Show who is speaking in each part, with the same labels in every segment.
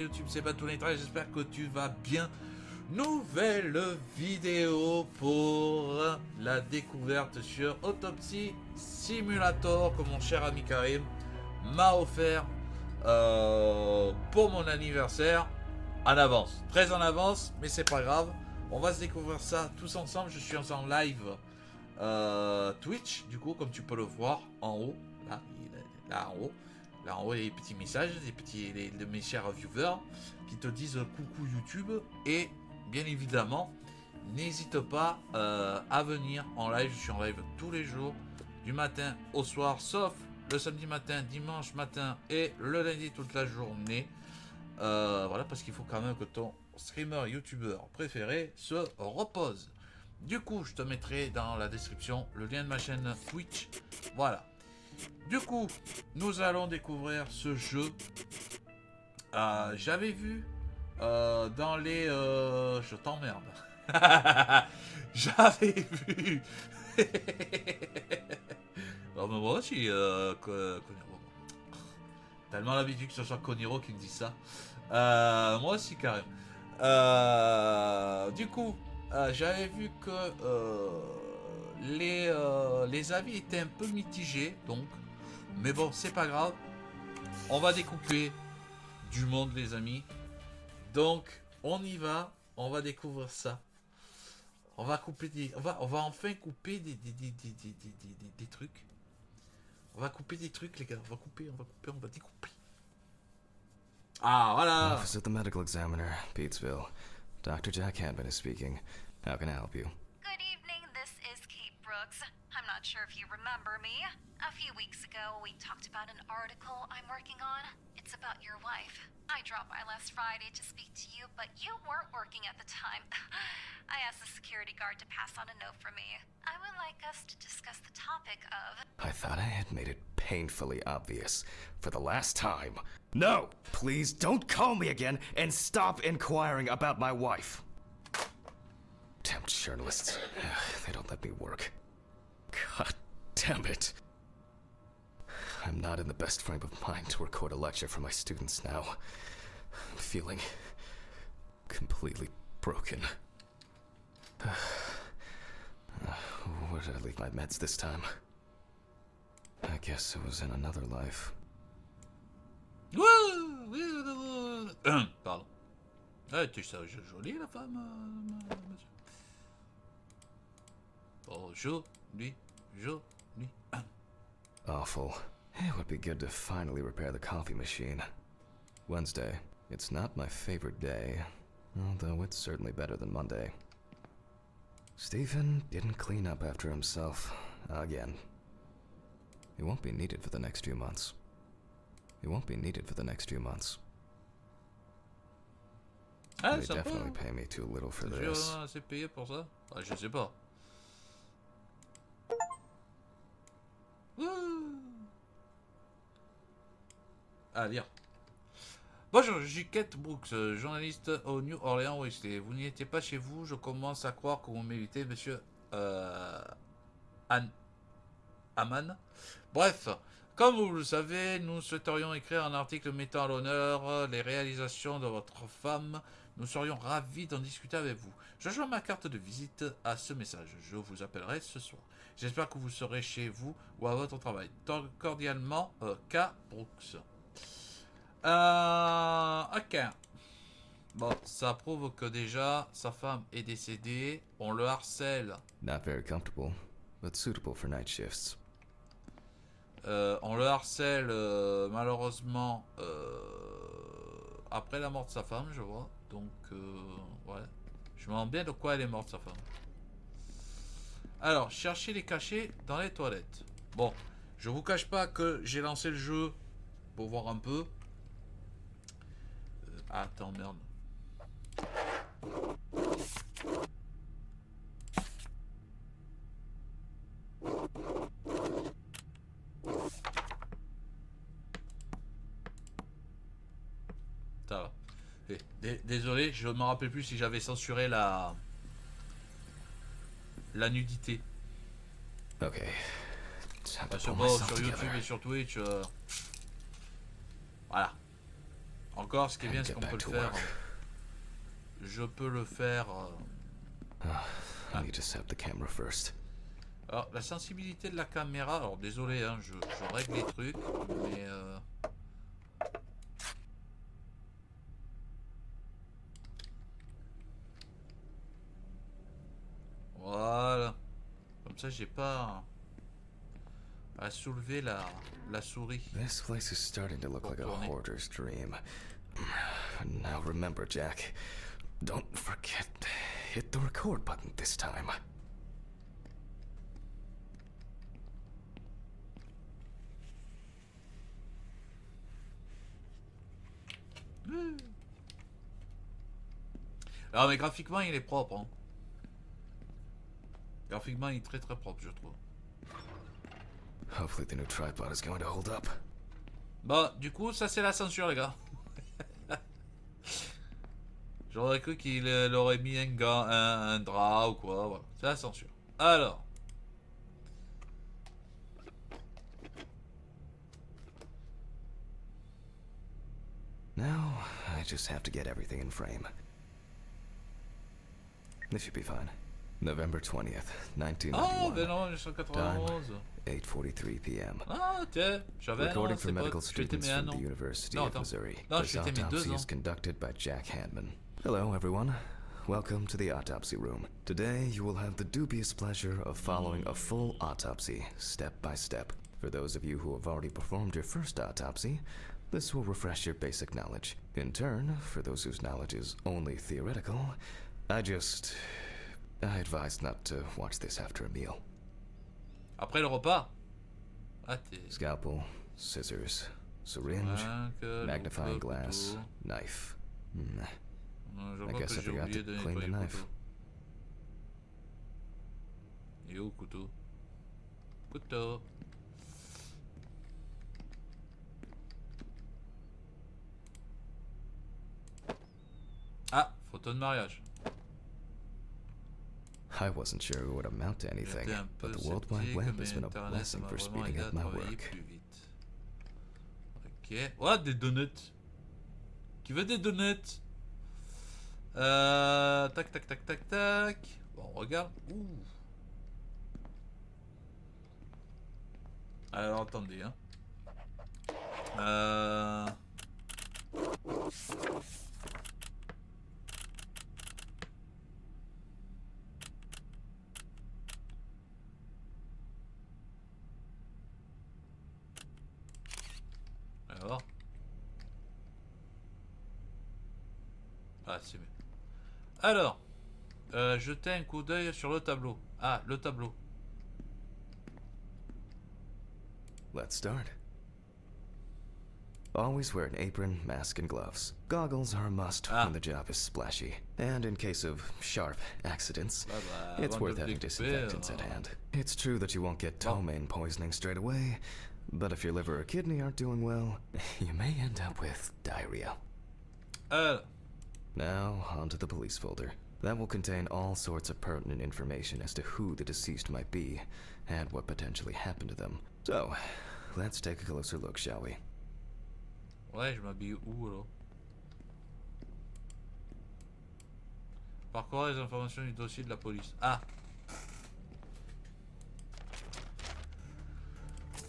Speaker 1: YouTube, c'est pas tous les traits, j'espère que tu vas bien. Nouvelle vidéo pour la découverte sur Autopsy Simulator que mon cher ami Karim m'a offert pour mon anniversaire en avance, très en avance, mais c'est pas grave. On va se découvrir ça tous ensemble. Je suis en live Twitch, du coup, comme tu peux le voir en haut, là, là en haut. Là en haut, il y a des petits messages, de mes chers viewers qui te disent coucou YouTube. Et bien évidemment, n'hésite pas à venir en live. Je suis en live tous les jours, du matin au soir, sauf le samedi matin, dimanche matin et le lundi toute la journée. Voilà, parce qu'il faut quand même que ton streamer youtubeur préféré se repose. Du coup, je te mettrai dans la description le lien de ma chaîne Twitch. Voilà. Du coup, nous allons découvrir ce jeu. J'avais vu dans les... je t'emmerde. J'avais vu... Non, mais moi aussi, tellement l'habitude que ce soit Koniro qui me dit ça. Moi aussi, carrément. Du coup, j'avais vu que les avis étaient un peu mitigés, donc. Mais bon, c'est pas grave. On va découper du monde, les amis. Donc, on y va. On va découvrir ça. On va couper des... On va enfin couper des trucs. On va couper des trucs, les gars. On va découper. Ah, voilà.
Speaker 2: Office of the Medical Examiner, Petesville. Dr. Jack Hadman is speaking. How can I help you?
Speaker 3: Good evening, this is Kate Brooks. I'm not sure if you remember me. A few weeks ago, we talked about an article I'm working on. It's about your wife. I dropped by last Friday to speak to you, but you weren't working at the time. I asked the security guard to pass on a note for me. I would like us to discuss the topic of...
Speaker 2: I thought I had made it painfully obvious for the last time. No! Please don't call me again and stop inquiring about my wife. Damn journalists. They don't let me work. God damn it. I'm not in the best frame of mind to record a lecture for my students now. I'm feeling completely broken. Where did I leave my meds this time? I guess it was in another life.
Speaker 1: Pardon. Ah, tu sais, jolie la femme, monsieur. Bonjour, lui.
Speaker 2: Awful. It would be good to finally repair the coffee machine. Wednesday. It's not my favorite day, although it's certainly better than Monday. Stephen didn't clean up after himself again. He won't be needed for the next few months.
Speaker 1: Ah,
Speaker 2: They
Speaker 1: sympa.
Speaker 2: definitely pay me too little for this.
Speaker 1: C'est payé pour ça? Ah, je sais pas. À lire. Bonjour, je suis Kate Brooks, journaliste au New Orleans Wesley. Vous n'y étiez pas chez vous, je commence à croire que vous m'évitez, monsieur Aman. Bref, comme vous le savez, nous souhaiterions écrire un article mettant à l'honneur les réalisations de votre femme. Nous serions ravis d'en discuter avec vous. Je joins ma carte de visite à ce message. Je vous appellerai ce soir. J'espère que vous serez chez vous ou à votre travail. Cordialement, K. Brooks. Ok. Bon, ça prouve que déjà sa femme est décédée. On le harcèle.
Speaker 2: Not very comfortable, but suitable for night shifts.
Speaker 1: On le harcèle malheureusement après la mort de sa femme, je vois. Donc, ouais. Je me demande bien de quoi elle est morte, sa femme. Alors, chercher les cachets dans les toilettes. Bon, je vous cache pas que j'ai lancé le jeu pour voir un peu. Attends, merde. Ça va. Désolé, je me rappelle plus si j'avais censuré la nudité.
Speaker 2: Okay.
Speaker 1: Sur YouTube et sur Twitch. Voilà. Encore, ce qui est bien, c'est qu'on peut le faire.
Speaker 2: work.
Speaker 1: Je peux le faire.
Speaker 2: Let me just set the camera first.
Speaker 1: Alors, la sensibilité de la caméra. Alors, désolé, hein, je règle les trucs, mais. Voilà. Comme ça, j'ai pas à soulever la souris.
Speaker 2: This place is starting to look like a
Speaker 1: Tourner.
Speaker 2: hoarder's dream. Now remember, Jack, don't forget, hit the record button this time.
Speaker 1: Alors, mais graphiquement, il est propre. Hein. Graphiquement, il est très très propre, je trouve.
Speaker 2: Hopefully the new tripod is going to hold up.
Speaker 1: Bon, du coup, ça c'est la censure, les gars. J'aurais cru qu'il aurait mis un drap ou quoi. Voilà, c'est la censure. Alors.
Speaker 2: Now, I just have to get everything in frame. This should be fine. November 20th,
Speaker 1: Oh,
Speaker 2: 1991.
Speaker 1: ben non, 1991.
Speaker 2: 8:43 p.m.
Speaker 1: Ah, tiens, j'avais un an,
Speaker 2: Recording for
Speaker 1: c'est pas...
Speaker 2: medical
Speaker 1: Je fêtais
Speaker 2: students
Speaker 1: mes 1
Speaker 2: from
Speaker 1: an.
Speaker 2: the University
Speaker 1: Non,
Speaker 2: of
Speaker 1: attends.
Speaker 2: Missouri.
Speaker 1: Non,
Speaker 2: This
Speaker 1: je fêtais mes 2
Speaker 2: autopsy
Speaker 1: ans.
Speaker 2: is conducted by Jack Hanman. Hello, everyone. Welcome to the autopsy room. Today, you will have the dubious pleasure of following a full autopsy, step by step. For those of you who have already performed your first autopsy, this will refresh your basic knowledge. In turn, for those whose knowledge is only theoretical, I advise not to watch this after a meal.
Speaker 1: Après le repas. Ah, t'es...
Speaker 2: Scalpel, scissors, syringe, magnifying glass,
Speaker 1: couteau.
Speaker 2: knife.
Speaker 1: Je
Speaker 2: I
Speaker 1: vois
Speaker 2: guess
Speaker 1: que
Speaker 2: I
Speaker 1: j'ai
Speaker 2: forgot
Speaker 1: oublié
Speaker 2: to
Speaker 1: de
Speaker 2: clean the
Speaker 1: nettoyer le
Speaker 2: knife.
Speaker 1: couteau. Et où, couteau? Couteau. Ah, photo de mariage.
Speaker 2: I wasn't sure it would amount to anything,
Speaker 1: J'étais un peu
Speaker 2: but the World Wide
Speaker 1: sceptique,
Speaker 2: Web
Speaker 1: mais
Speaker 2: has been a
Speaker 1: Internet,
Speaker 2: blessing
Speaker 1: ça
Speaker 2: for
Speaker 1: m'a vraiment
Speaker 2: speeding
Speaker 1: aidé à
Speaker 2: up my
Speaker 1: travailler
Speaker 2: work.
Speaker 1: plus vite. Ok. Oh, des donuts. Qui veut des donuts? Tac, tac, tac, tac, tac. Bon, on regarde. Ouh. Alors, attendez, hein. Alors. Ah, c'est mieux. Alors. Jetez un coup d'œil sur le tableau. Ah, le tableau.
Speaker 2: Let's start. Always wear an apron, mask, and gloves. Goggles are a must when the job is splashy. And in case of sharp accidents, it's worth having disinfectants at hand. It's true that you won't get ptomaine poisoning straight away, but if your liver or kidney aren't doing well, you may end up with diarrhea. Now, onto the police folder. That will contain all sorts of pertinent information as to who the deceased might be, and what potentially happened to them. So, let's take a closer look, shall we?
Speaker 1: Ouais, je m'habille où alors? Parcourir les informations du dossier de la police. Ah!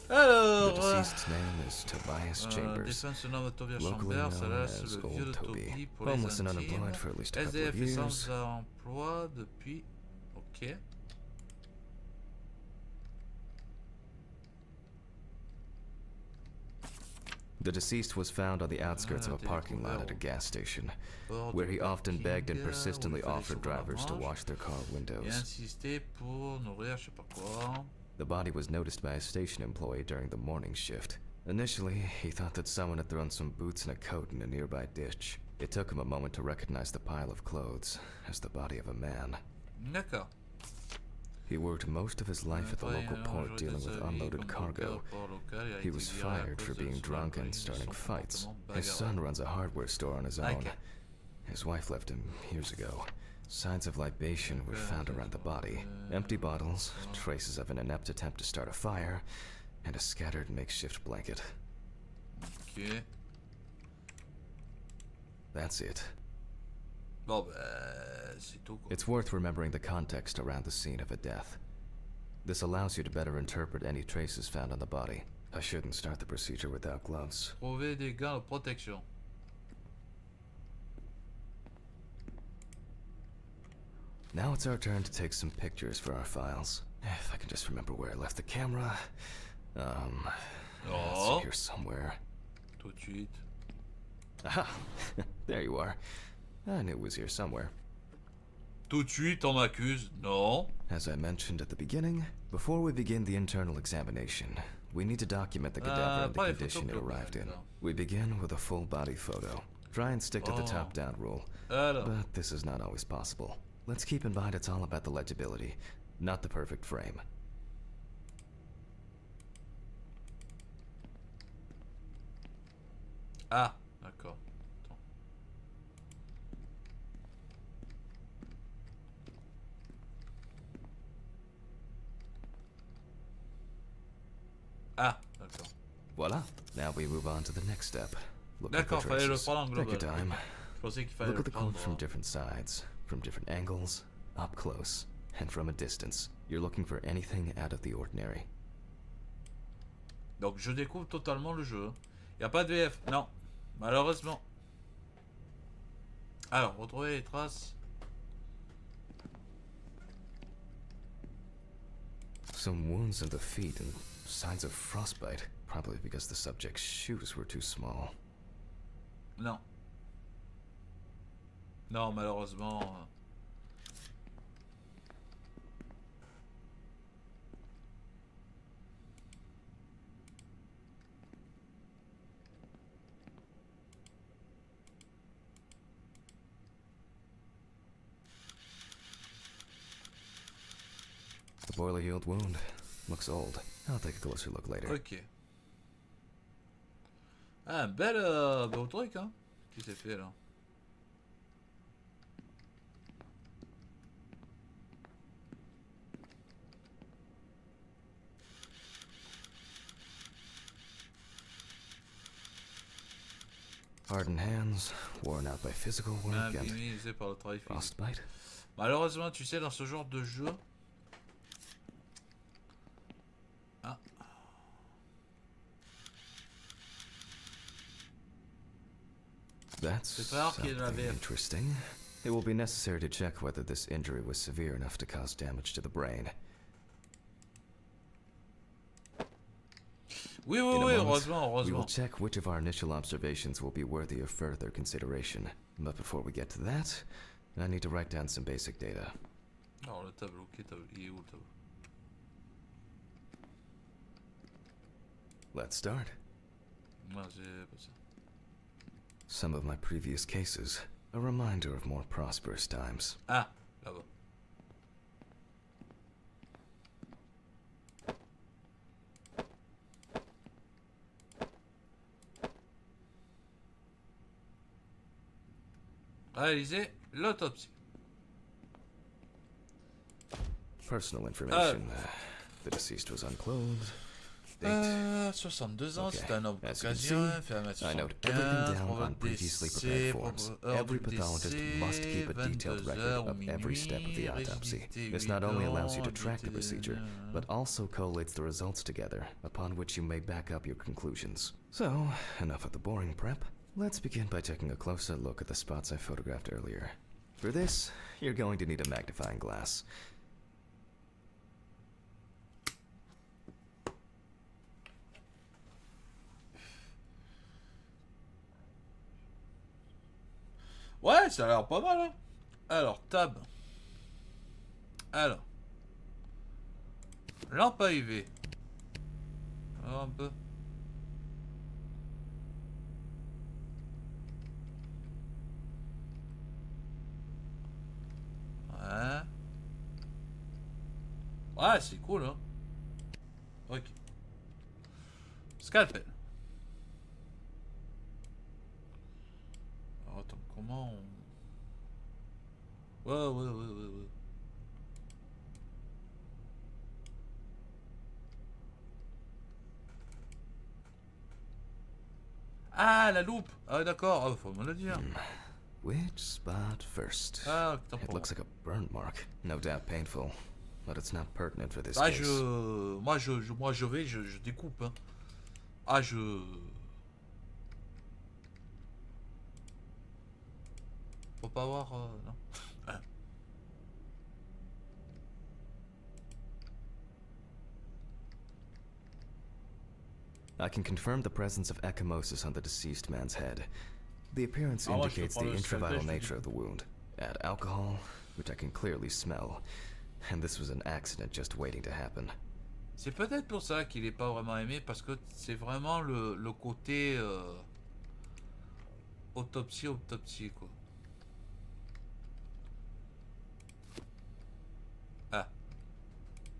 Speaker 1: Alors,
Speaker 2: The deceased's name is Tobias Chambers,
Speaker 1: défense se nomme Tobias
Speaker 2: locally
Speaker 1: Chambers, ça
Speaker 2: known
Speaker 1: laisse
Speaker 2: as
Speaker 1: le vieux de
Speaker 2: Old Toby.
Speaker 1: Toby pour les
Speaker 2: Homeless and
Speaker 1: intimes.
Speaker 2: unemployed for at least a couple of
Speaker 1: SDF et
Speaker 2: years.
Speaker 1: sans emploi depuis... Ok.
Speaker 2: The deceased was found on the outskirts of a parking lot at a gas station, where he often begged and persistently offered drivers to wash their car
Speaker 1: Et
Speaker 2: windows.
Speaker 1: insister pour nourrir je sais pas quoi.
Speaker 2: The body was noticed by a station employee during the morning shift. Initially, he thought that someone had thrown some boots and a coat in a nearby ditch. It took him a moment to recognize the pile of clothes as the body of a man.
Speaker 1: D'accord.
Speaker 2: He worked most of his life at the local port dealing with unloaded cargo. He was fired for being drunk and starting fights. His son runs a hardware store on his own. His wife left him years ago. Signs of libation were found around the body. Empty bottles, traces of an inept attempt to start a fire, and a scattered makeshift blanket.
Speaker 1: Ok.
Speaker 2: That's it.
Speaker 1: Bon, bah, c'est tout, quoi.
Speaker 2: It's worth remembering the context around the scene of a death. This allows you to better interpret any traces found on the body. I shouldn't start the procedure without gloves.
Speaker 1: Trouver des gants de protection.
Speaker 2: Now it's our turn to take some pictures for our files. If I can just remember where I left the camera. It's here somewhere.
Speaker 1: Tout de suite.
Speaker 2: Aha! There you are. I knew it was here somewhere.
Speaker 1: Tout de suite, on m'accuse. Non.
Speaker 2: As I mentioned at the beginning, before we begin the internal examination, we need to document the cadaver and the
Speaker 1: pas les
Speaker 2: condition it
Speaker 1: photos
Speaker 2: arrived in.
Speaker 1: globales,
Speaker 2: We begin with a full body photo. Try and stick to the top-down rule.
Speaker 1: Alors.
Speaker 2: But this is not always possible. Let's keep in mind it's all about the legibility, not the perfect frame.
Speaker 1: Ah, d'accord. Attends. Ah, d'accord.
Speaker 2: Voila. Now we move on to the next step. Look at the
Speaker 1: D'accord, fallait le
Speaker 2: traces.
Speaker 1: prendre en
Speaker 2: Take your
Speaker 1: global.
Speaker 2: time.
Speaker 1: Je pensais qu'il fallait
Speaker 2: Look
Speaker 1: le
Speaker 2: at the
Speaker 1: prendre.
Speaker 2: clothes from different sides, from different angles, up close, and from a distance. You're looking for anything out of the ordinary.
Speaker 1: Donc je découvre totalement le jeu. Y a pas de VF. Non. Malheureusement. Alors, retrouver les traces.
Speaker 2: Some wounds in the feet and signs of frostbite, probably because the subject's shoes were too small.
Speaker 1: Non. Non, malheureusement.
Speaker 2: The boiler healed wound. Looks old. I'll take a closer look later.
Speaker 1: Ok. Ah, un beau truc, hein, qui s'est fait là.
Speaker 2: Hardened hands, worn out by physical work and
Speaker 1: Immunisé par le travail physique.
Speaker 2: frostbite.
Speaker 1: Malheureusement, tu sais, dans ce genre de jeu. Ah.
Speaker 2: That's
Speaker 1: C'est très rare qu'il y ait de la
Speaker 2: something
Speaker 1: VF.
Speaker 2: interesting. It will be necessary to check whether this injury was severe enough to cause damage to the brain.
Speaker 1: Oui,
Speaker 2: In a
Speaker 1: oui,
Speaker 2: moment,
Speaker 1: heureusement,
Speaker 2: we will
Speaker 1: heureusement.
Speaker 2: check which of our initial observations will be worthy of further consideration. But before we get to that, I need to write down some basic data.
Speaker 1: Alors, le tableau, il est où le tableau?
Speaker 2: Let's start.
Speaker 1: Non, j'ai pas ça.
Speaker 2: Some of my previous cases, a reminder of more prosperous times.
Speaker 1: Ah, là-bas. Réaliser l'autopsie.
Speaker 2: Personal information. The deceased was unclothed. Date.
Speaker 1: 62 ans,
Speaker 2: Okay.
Speaker 1: c'est un homme
Speaker 2: As you can
Speaker 1: caucasien,
Speaker 2: see,
Speaker 1: fait 1m75,
Speaker 2: I note everything down on previously prepared forms. Every pathologist must keep a detailed record of every step of the autopsy. This not only allows you to track the procedure, but also collates the results together, upon which you may back up your conclusions. So, enough of the boring prep. Let's begin by taking a closer look at the spots I photographed earlier. For this, you're going to need a magnifying glass.
Speaker 1: Ouais, ça a l'air pas mal, hein. Alors, tab. Alors. Lampe à UV. Alors, un peu. Ouais. Ouais, c'est cool, hein. Ok. Scalpel. Alors, attends, comment on... Ouais. Ah, la loupe. Ah, d'accord. Oh, faut me le dire.
Speaker 2: Which spot first?
Speaker 1: Ah, putain,
Speaker 2: It
Speaker 1: pour
Speaker 2: looks like a burn mark. No doubt painful, but it's not pertinent for this
Speaker 1: Ah,
Speaker 2: case.
Speaker 1: moi, je vais, je découpe. Hein. Ah, Faut pas voir... non.
Speaker 2: I can confirm the presence of ecchymosis on the deceased man's head. The appearance
Speaker 1: Ah, moi, je
Speaker 2: indicates
Speaker 1: prends
Speaker 2: the
Speaker 1: le
Speaker 2: intravital
Speaker 1: scalpel, je
Speaker 2: nature of the wound. Add alcohol, which I can clearly smell. And this was an accident just waiting to happen.
Speaker 1: C'est peut-être pour ça qu'il est pas vraiment aimé, parce que c'est vraiment le côté autopsie, quoi. Ah.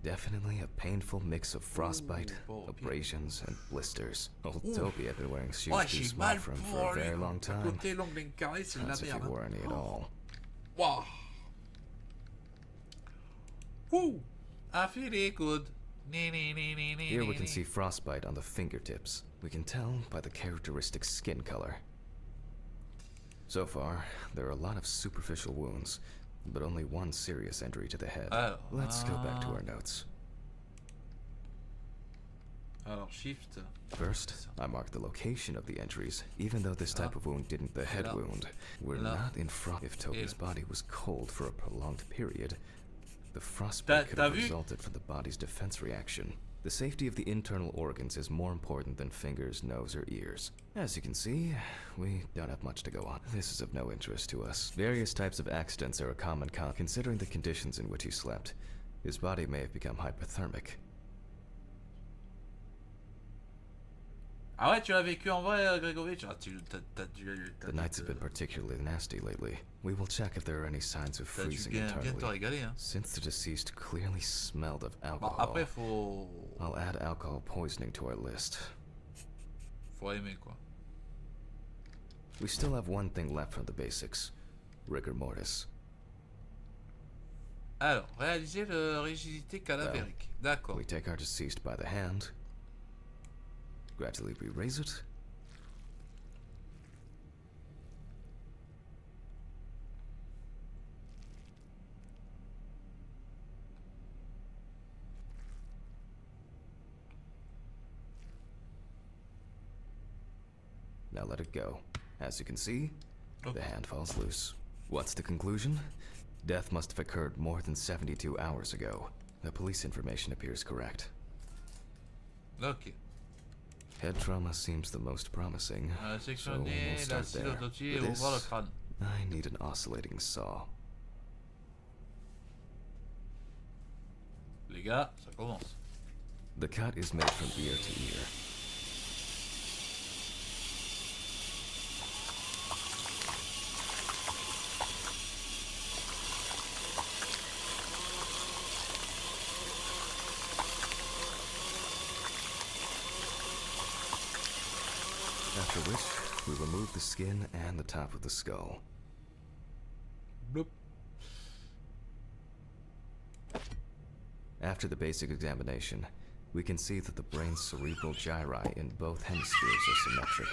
Speaker 2: Definitely a painful mix of frostbite,
Speaker 1: Ooh,
Speaker 2: abrasions, and blisters. Old Toby had been wearing shoes
Speaker 1: Ouais,
Speaker 2: too
Speaker 1: j'ai
Speaker 2: small
Speaker 1: mal
Speaker 2: for him for
Speaker 1: pour
Speaker 2: a very long
Speaker 1: le
Speaker 2: time.
Speaker 1: côté l'ongle carré, c'est de la
Speaker 2: That's if he
Speaker 1: merde.
Speaker 2: wore any at all.
Speaker 1: Wow. Woo. I feel it good.
Speaker 2: Here we can see frostbite on the fingertips. We can tell by the characteristic skin color. So far, there are a lot of superficial wounds, but only one serious injury to the head. Let's go back to our notes.
Speaker 1: Alors, shift.
Speaker 2: First, I marked the location of the injuries, even though this type of wound didn't the head wound. We're not in frost. If Toby's body was cold for a prolonged period, the frostbite could have resulted from the body's defense reaction. The safety of the internal organs is more important than fingers, nose, or ears. As you can see, we don't have much to go on. This is of no interest to us. Various types of accidents are a common considering the conditions in which he slept. His body may have become hypothermic.
Speaker 1: Ah ouais, tu l'as vécu en vrai, Grégory?
Speaker 2: The nights have been particularly nasty lately. We will check if there are any signs of freezing
Speaker 1: bien te
Speaker 2: internally.
Speaker 1: régaler, hein.
Speaker 2: Since the deceased clearly smelled of
Speaker 1: Bon,
Speaker 2: alcohol,
Speaker 1: après, faut
Speaker 2: I'll add alcohol poisoning to our list.
Speaker 1: aimer, quoi.
Speaker 2: We still have one thing left from the basics. Rigor mortis.
Speaker 1: Alors, réaliser la rigidité cadavérique. D'accord.
Speaker 2: We take our deceased by the hand. Gradually we raise it. Now let it go. As you can see, the hand falls loose. What's the conclusion? Death must have occurred more than 72 hours ago. The police information appears correct.
Speaker 1: Ok.
Speaker 2: Head trauma seems the most promising. So we'll start there. For this, I need an oscillating saw.
Speaker 1: Les gars, ça commence.
Speaker 2: The cut is made from ear to ear. After which, we remove the skin and the top of the skull.
Speaker 1: Bloop.
Speaker 2: After the basic examination, we can see that the brain's cerebral gyri in both hemispheres are symmetric.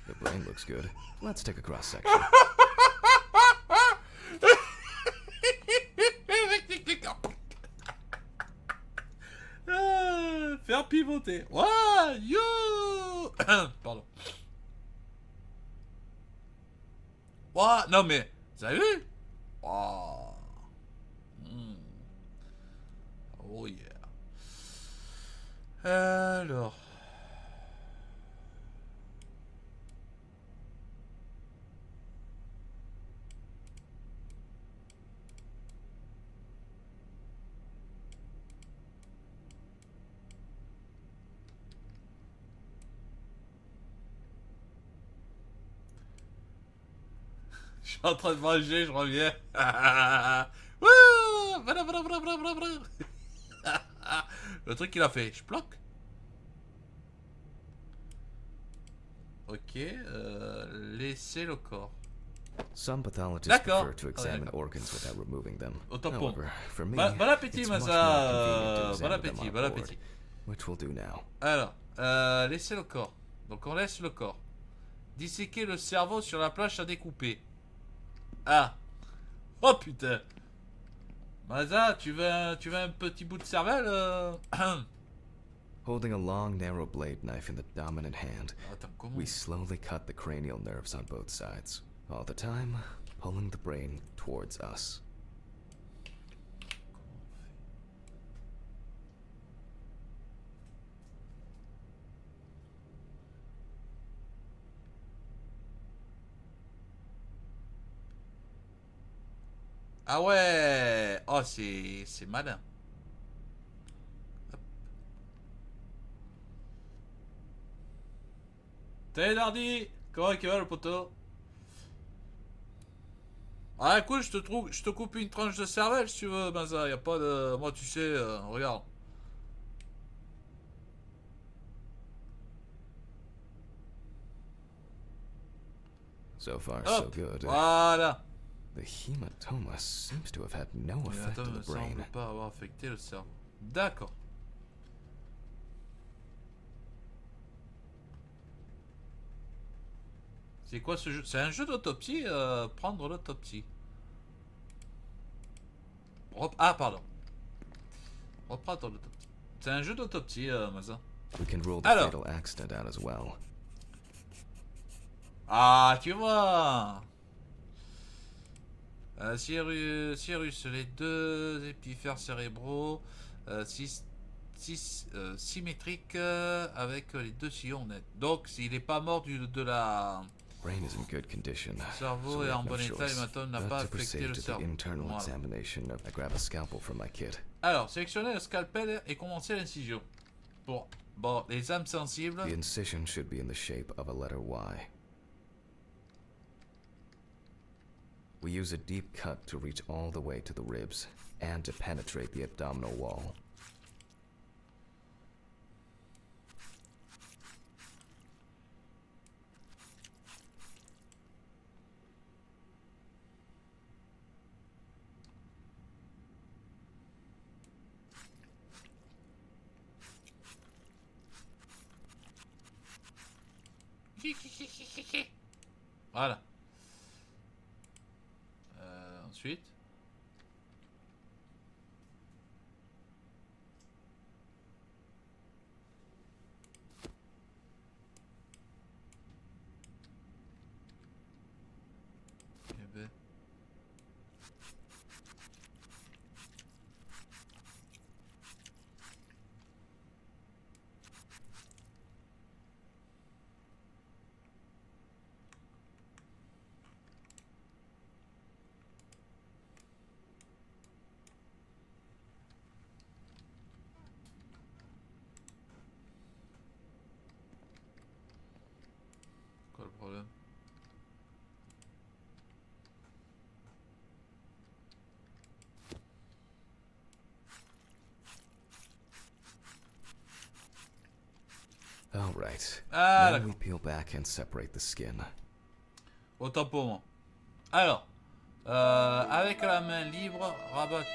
Speaker 2: The brain looks good. Let's take a cross-section.
Speaker 1: Faire pivoter. Ouais, yo. Pardon. Ouais, non mais, vous avez vu? Oh. Oh yeah. Alors. Je suis en train de manger, je reviens. Wouh, voilà, voilà, voilà, voilà, voilà, voilà. Le truc qu'il a fait, je bloque. Ok, laissez le corps.
Speaker 2: Some pathologists
Speaker 1: D'accord.
Speaker 2: prefer to examine organs without removing them.
Speaker 1: Autant pour.
Speaker 2: However, for me,
Speaker 1: Bon appétit,
Speaker 2: it's much
Speaker 1: Massa.
Speaker 2: more convenient to
Speaker 1: Bon
Speaker 2: examine them
Speaker 1: appétit,
Speaker 2: on
Speaker 1: bon
Speaker 2: board,
Speaker 1: appétit.
Speaker 2: which we'll do now.
Speaker 1: Alors, laissez le corps. Donc on laisse le corps. disséquer le cerveau sur la planche à découper. Ah. Oh putain. Maza, tu veux un petit bout de cervelle
Speaker 2: Holding a long, narrow blade knife in the dominant hand,
Speaker 1: Attends, comment?
Speaker 2: we slowly cut the cranial nerves on both sides, all the time pulling the brain towards us.
Speaker 1: Ah ouais. Oh, c'est malin. Hop. Salut Dardy. Comment il va le poteau? Ah écoute, je te coupe une tranche de cervelle si tu veux, Benza. Y a pas de... Moi tu sais, regarde.
Speaker 2: So far,
Speaker 1: Hop.
Speaker 2: so good.
Speaker 1: Voilà.
Speaker 2: The hematoma seems to have had no effect on the
Speaker 1: Ça
Speaker 2: brain.
Speaker 1: semble pas avoir affecté le cerveau. D'accord. C'est quoi ce jeu? C'est un jeu d'autopsie, prendre l'autopsie. Ah, pardon. Reprendre l'autopsie. C'est un jeu d'autopsie, Maza.
Speaker 2: We can rule the
Speaker 1: Alors.
Speaker 2: fatal accident out as well.
Speaker 1: Ah, tu vois. Cyrus, les deux épithères cérébraux, symétriques avec les deux sillons nets. Donc, s'il n'est pas mort de la...
Speaker 2: Brain is in good condition.
Speaker 1: Le cerveau
Speaker 2: so we
Speaker 1: est en
Speaker 2: have no
Speaker 1: bon état,
Speaker 2: choice
Speaker 1: l'hématome n'a
Speaker 2: but
Speaker 1: pas
Speaker 2: to
Speaker 1: affecté
Speaker 2: proceed
Speaker 1: le
Speaker 2: to the
Speaker 1: cerveau.
Speaker 2: internal
Speaker 1: Voilà.
Speaker 2: examination. I grab a scalpel from my kit.
Speaker 1: Alors, sélectionnez le scalpel et commencez l'incision. Bon, les âmes sensibles.
Speaker 2: The incision should be in the shape of a letter Y. We use a deep cut to reach all the way to the ribs and to penetrate the abdominal wall.
Speaker 1: Voilà. Ensuite. Eh ben. Quoi le problème?
Speaker 2: All right.
Speaker 1: Ah,
Speaker 2: now
Speaker 1: d'accord.
Speaker 2: we peel back and separate the skin.
Speaker 1: Autant pour moi. Alors, avec la main libre, rabat.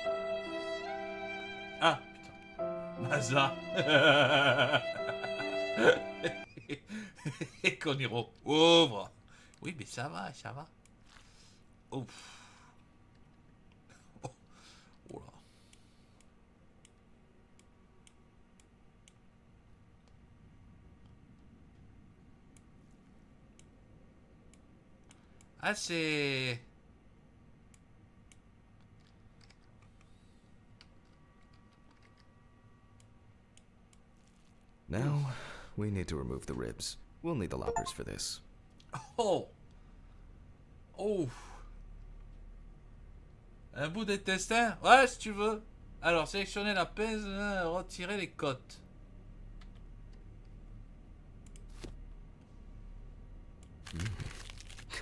Speaker 1: Ah, putain. Maza. Et Coniro. Ouvre. Oui, mais ça va, ça va. Ouf. Oh, oh là. Ah, c'est...
Speaker 2: Now, we need to remove the ribs. We'll need the loppers for this.
Speaker 1: Oh. Oh. Un bout d'intestin? Ouais, si tu veux. Alors, sélectionnez la pince, retirez les côtes.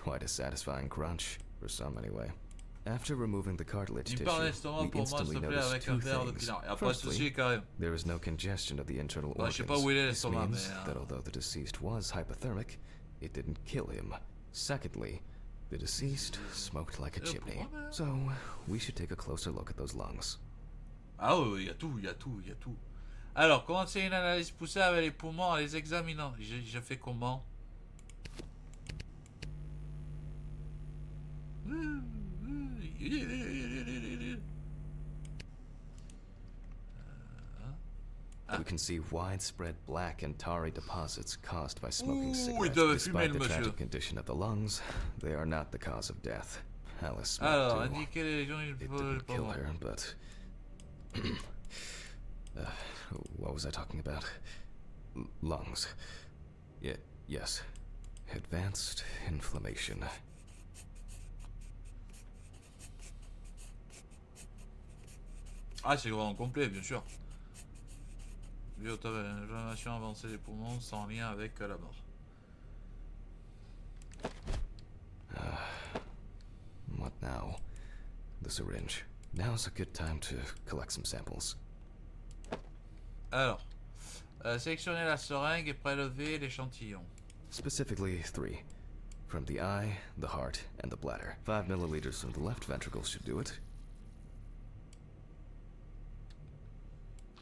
Speaker 2: Quite a satisfying crunch, for some anyway. After removing the cartilage
Speaker 1: Une
Speaker 2: tissue,
Speaker 1: part d'estomac
Speaker 2: we
Speaker 1: pour moi, s'il
Speaker 2: instantly
Speaker 1: te plaît,
Speaker 2: noticed
Speaker 1: avec un
Speaker 2: two
Speaker 1: verre de
Speaker 2: things.
Speaker 1: pinard. Y a pas de souci,
Speaker 2: Firstly,
Speaker 1: quand même.
Speaker 2: there is no congestion of the internal
Speaker 1: Bah, je sais
Speaker 2: organs.
Speaker 1: pas où il est
Speaker 2: This
Speaker 1: l'estomac,
Speaker 2: means
Speaker 1: mais...
Speaker 2: that although the deceased was hypothermic, it didn't kill him. Secondly, the deceased smoked like a chimney. So, we should take a closer look at those lungs.
Speaker 1: Ah oui, y a tout, y a tout, y a tout. Alors, commencez une analyse poussée avec les poumons en les examinant. Je fais comment?
Speaker 2: We can see widespread black and tarry deposits caused by smoking
Speaker 1: Ouh,
Speaker 2: cigarettes.
Speaker 1: ils doivent fumer
Speaker 2: Despite
Speaker 1: le
Speaker 2: the
Speaker 1: monsieur.
Speaker 2: tragic condition of the lungs, they are not the cause of death. Alice smoked
Speaker 1: Alors,
Speaker 2: too.
Speaker 1: indiquer les gens, il
Speaker 2: It
Speaker 1: faut
Speaker 2: didn't
Speaker 1: pas
Speaker 2: kill
Speaker 1: voir.
Speaker 2: her, but... what was I talking about? Lungs. Yes. Advanced inflammation.
Speaker 1: Ah, c'est vraiment complet, bien sûr. Inflammation avancée des poumons sans lien avec la mort.
Speaker 2: What now? The syringe. Now's a good time to collect some samples.
Speaker 1: Alors, sélectionner la seringue et prélever l'échantillon.
Speaker 2: Specifically 3. From the eye, the heart, and the bladder. 5 milliliters from the left ventricle should do it.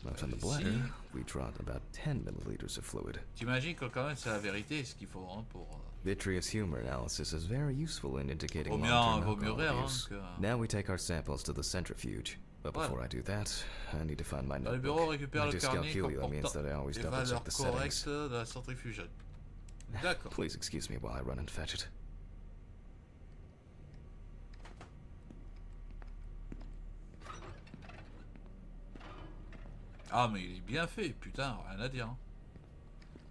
Speaker 2: Now from the bladder, we draw about 10 milliliters of fluid.
Speaker 1: T'imagines que quand même c'est la vérité ce qu'il faut hein, pour...
Speaker 2: Vitreous humor analysis is very useful in indicating
Speaker 1: Vaut
Speaker 2: long-term
Speaker 1: mieux
Speaker 2: alcohol
Speaker 1: rire
Speaker 2: abuse.
Speaker 1: que...
Speaker 2: Now we take our samples to the centrifuge. But before I do that, I need to find my
Speaker 1: Dans le
Speaker 2: notebook.
Speaker 1: bureau, récupère le carnet
Speaker 2: Dyscalculia means
Speaker 1: comportant
Speaker 2: that I always
Speaker 1: les
Speaker 2: double check
Speaker 1: valeurs
Speaker 2: the settings.
Speaker 1: correctes de la centrifugeuse. D'accord.
Speaker 2: Please excuse me while I run and fetch it.
Speaker 1: Ah mais il est bien fait, putain, rien à dire. Hein.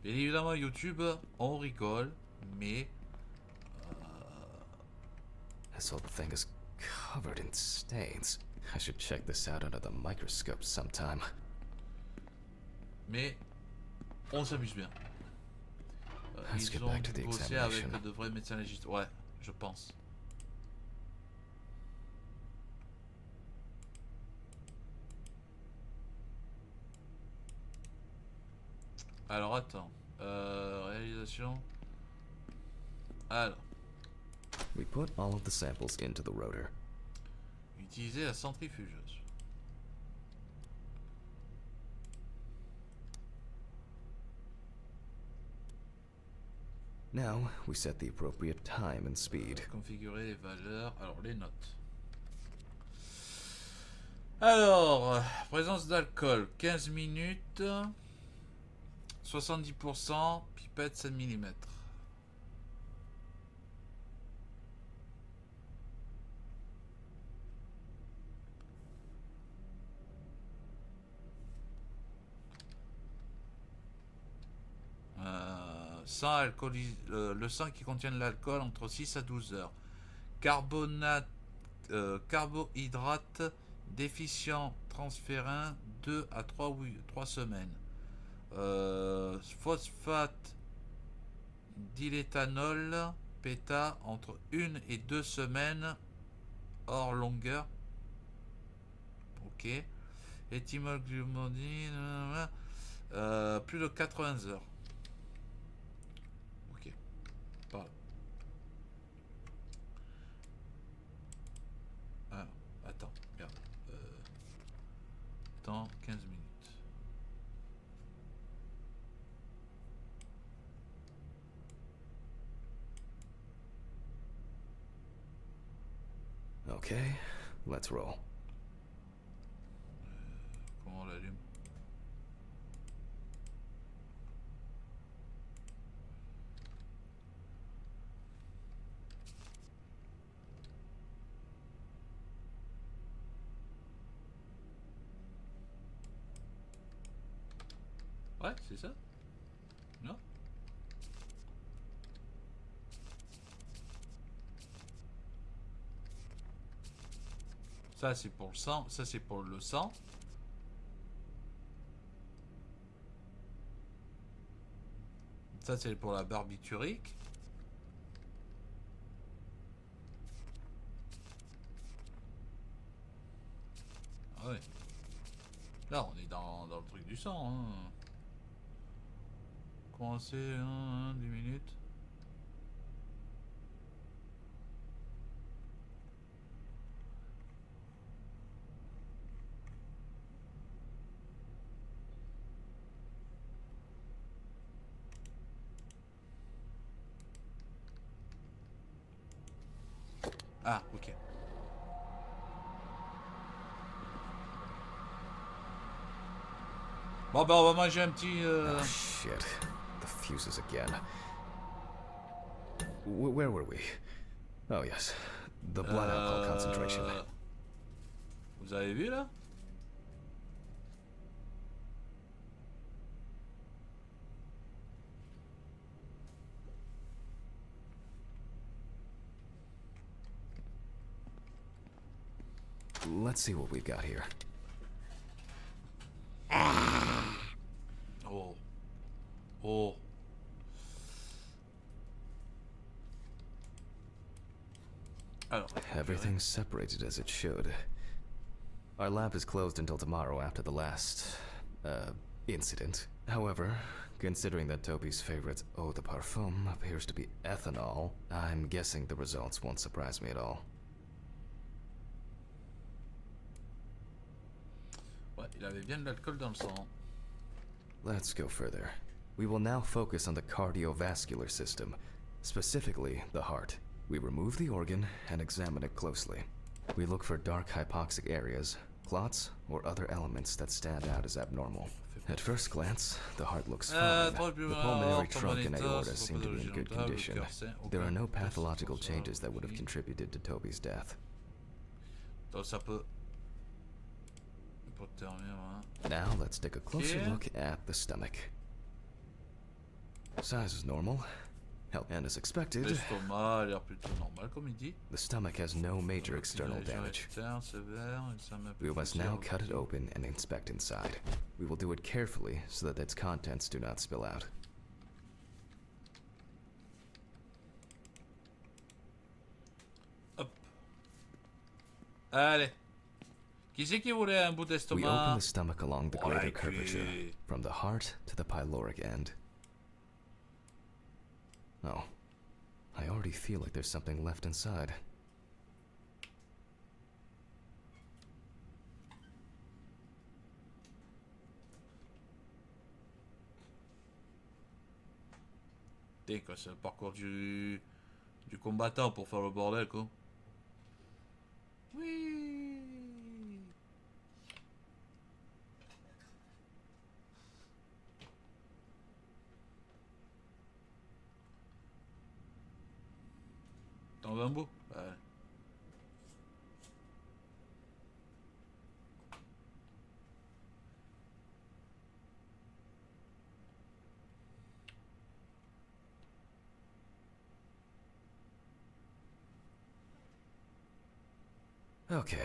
Speaker 1: Bien évidemment YouTube, on rigole, mais...
Speaker 2: This whole thing is covered in stains. I should check this out under the microscope sometime.
Speaker 1: Mais on s'amuse bien.
Speaker 2: Let's get
Speaker 1: Ils ont
Speaker 2: back to the
Speaker 1: bossé avec
Speaker 2: examination.
Speaker 1: de vrais médecins légistes. Ouais, je pense. Alors attends. Réalisation. Alors.
Speaker 2: We put all of the samples into the rotor.
Speaker 1: Utiliser la centrifugeuse.
Speaker 2: Now we set the appropriate time and speed.
Speaker 1: Configurer les valeurs. Alors les notes. Alors, présence d'alcool 15 minutes. 70%, pipette 7 mm. Le sang qui contient de l'alcool entre 6 à 12 heures. Carbohydrate déficient transférin 2 à 3 semaines. Phosphate d'éthanol péta entre 1 et 2 semaines hors longueur. Ok. Éthymoglycine plus de 80 heures. Ok. Voilà. Alors, attends, regarde. Temps 15 minutes.
Speaker 2: Okay, let's roll.
Speaker 1: Comment on l'allume? Ouais, c'est ça? Non? Ça c'est pour le sang, ça c'est pour le sang. Ça c'est pour la barbiturique. Ah ouais. Là on est dans le truc du sang. Hein. Commencer 10 minutes. Ah, ok. Bon bah on va manger un petit...
Speaker 2: Oh shit. The fuses again. Where were we? Oh yes. The blood alcohol concentration.
Speaker 1: Vous avez vu là?
Speaker 2: Let's see what we've got here.
Speaker 1: Oh. Oh. Alors,
Speaker 2: Everything's separated as it should. Our lab is closed until tomorrow after the last, incident. However, considering that Toby's favorite eau de parfum appears to be ethanol, I'm guessing the results won't surprise me at all.
Speaker 1: ouais, il avait bien de l'alcool dans le sang.
Speaker 2: Let's go further. We will now focus on the cardiovascular system, specifically the heart. We remove the organ and examine it closely. We look for dark hypoxic areas, clots, or other elements that stand out as abnormal. At first glance, the heart looks fine. The pulmonary trunk and aorta seem to be in good condition. There are no pathological changes that would have contributed to Toby's death.
Speaker 1: Donc ça peut...
Speaker 2: Now let's take a closer look at the stomach. Size is normal. And as expected,
Speaker 1: l'estomac a l'air plutôt normal comme il dit.
Speaker 2: The stomach has no major external damage. We must now cut it open and inspect inside. We will do it carefully so that its contents do not spill out.
Speaker 1: Hop. Allez. Qui c'est qui voulait un bout d'estomac?
Speaker 2: We open the stomach along the greater curvature, from the heart to the pyloric end. Oh, I already feel like there's something left inside.
Speaker 1: T'es quoi, c'est le parcours du combattant pour faire le bordel quoi. Oui. T'en veux un bout? Ouais.
Speaker 2: Okay,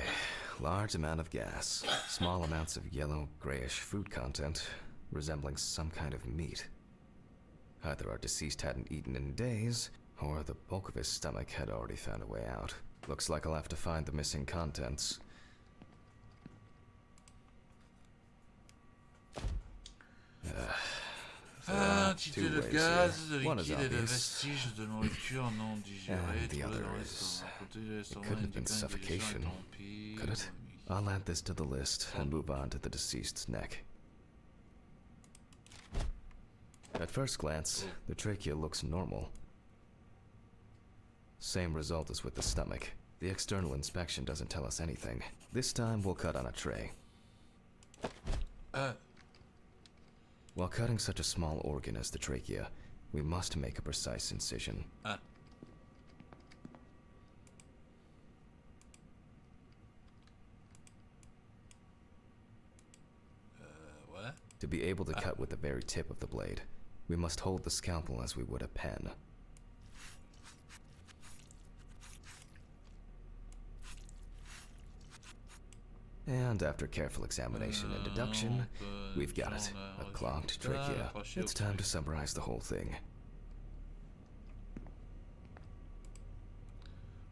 Speaker 2: large amount of gas, small amounts of yellow, grayish food content, resembling some kind of meat. Either our deceased hadn't eaten in days, or the bulk of his stomach had already found a way out. Looks like I'll have to find the missing contents.
Speaker 1: Entité de gaz, de liquide et de vestiges de nourriture non digérée.
Speaker 2: The other is... It couldn't have been suffocation, could it? I'll add this to the list and move on to the deceased's neck. At first glance, the trachea looks normal. Same result as with the stomach. The external inspection doesn't tell us anything. This time we'll cut on a tray. While cutting such a small organ as the trachea, we must make a precise incision.
Speaker 1: What?
Speaker 2: To be able to cut with the very tip of the blade, we must hold the scalpel as we would a pen. And after careful examination and deduction, we've got it. A clogged trachea. It's time to summarize the whole thing.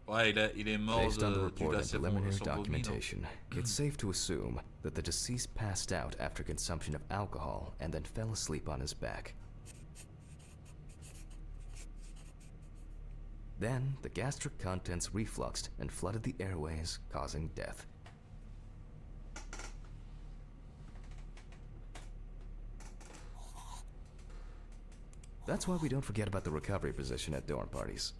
Speaker 1: Ouais, il est mort
Speaker 2: Based on the
Speaker 1: du
Speaker 2: report and
Speaker 1: lacet
Speaker 2: preliminary
Speaker 1: son vomi,
Speaker 2: documentation, it's safe to assume that the deceased passed out after consumption of alcohol and then fell asleep on his back. Then, the gastric contents refluxed and flooded the airways, causing death. That's why we don't forget about the recovery position at dorm parties.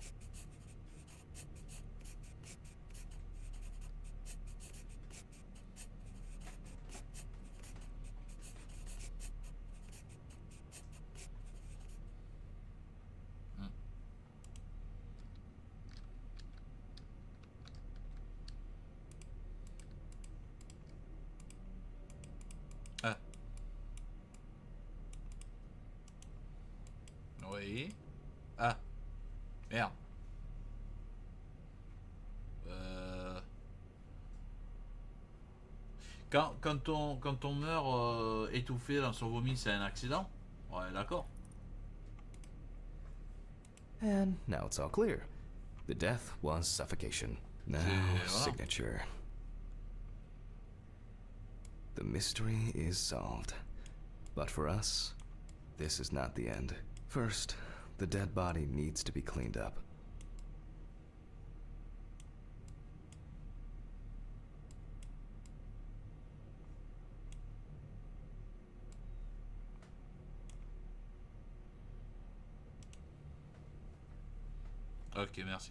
Speaker 1: Quand on meurt étouffé dans son vomi, c'est un accident? Ouais, d'accord.
Speaker 2: And now it's all clear. The death was suffocation. Now,
Speaker 1: Voilà.
Speaker 2: signature. The mystery is solved. But for us, this is not the end. First, the dead body needs to be cleaned up.
Speaker 1: Ok, merci.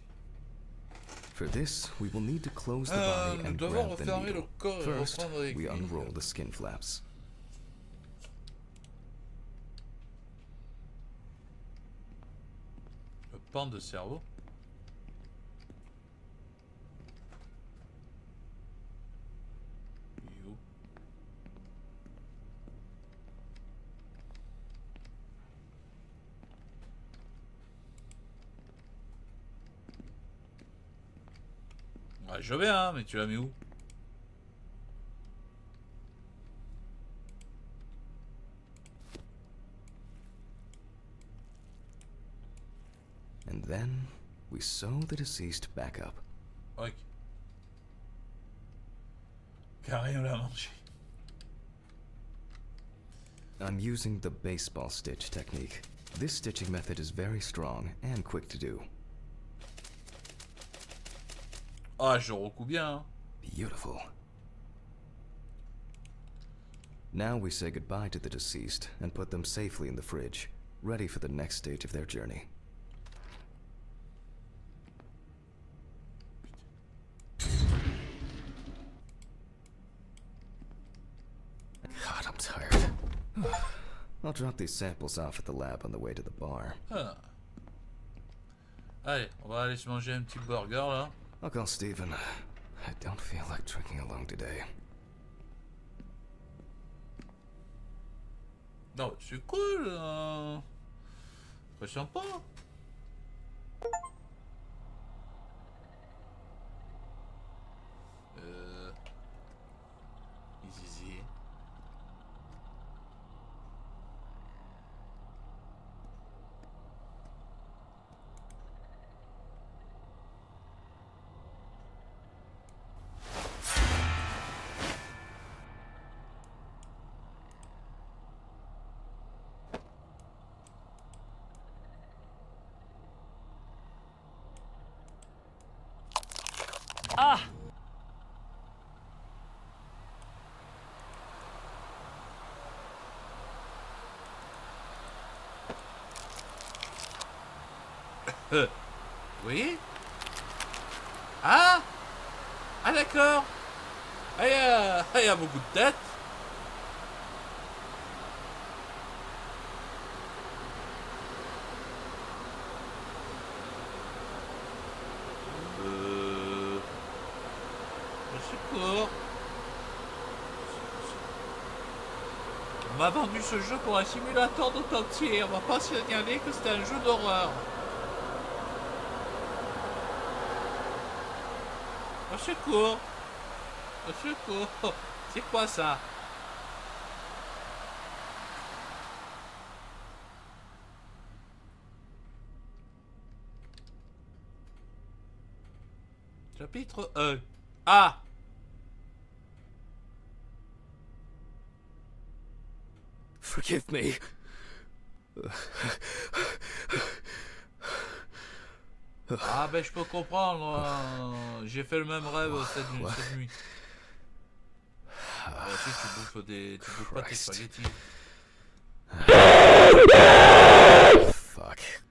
Speaker 2: For this, we will need to close the body
Speaker 1: nous
Speaker 2: and
Speaker 1: devons
Speaker 2: grab the
Speaker 1: refermer le
Speaker 2: needle.
Speaker 1: corps et
Speaker 2: First,
Speaker 1: reprendre les
Speaker 2: we
Speaker 1: clés.
Speaker 2: unroll the skin flaps.
Speaker 1: Le pan de cerveau. Il est où? Ouais, je vais, hein, mais tu l'as mis où?
Speaker 2: And then, we sew the deceased back up.
Speaker 1: Ok. Carré, on l'a mangé.
Speaker 2: I'm using the baseball stitch technique. This stitching method is very strong and quick to do.
Speaker 1: Ah, je recoupe bien, hein.
Speaker 2: Beautiful. Now we say goodbye to the deceased and put them safely in the fridge, ready for the next stage of their journey. God, I'm tired. I'll drop these samples off at the lab on the way to the bar.
Speaker 1: Ah. Allez, on va aller se manger un petit burger, là.
Speaker 2: I'll call Steven. I don't feel like drinking alone today.
Speaker 1: Non, c'est cool, très sympa. Easy.
Speaker 4: Ah!
Speaker 1: Oui. Ah. Ah d'accord. Ah, il y a beaucoup de têtes. C'est court. On m'a vendu ce jeu pour un simulateur d'autopsie. On va pas signaler que c'était un jeu d'horreur. Au secours. Au secours. C'est quoi ça? Chapitre 1. Ah!
Speaker 2: Forgive me.
Speaker 1: Ah ben je peux comprendre. J'ai fait le même rêve cette nuit. Si tu bouffes pas tes spaghettis.
Speaker 2: Fuck.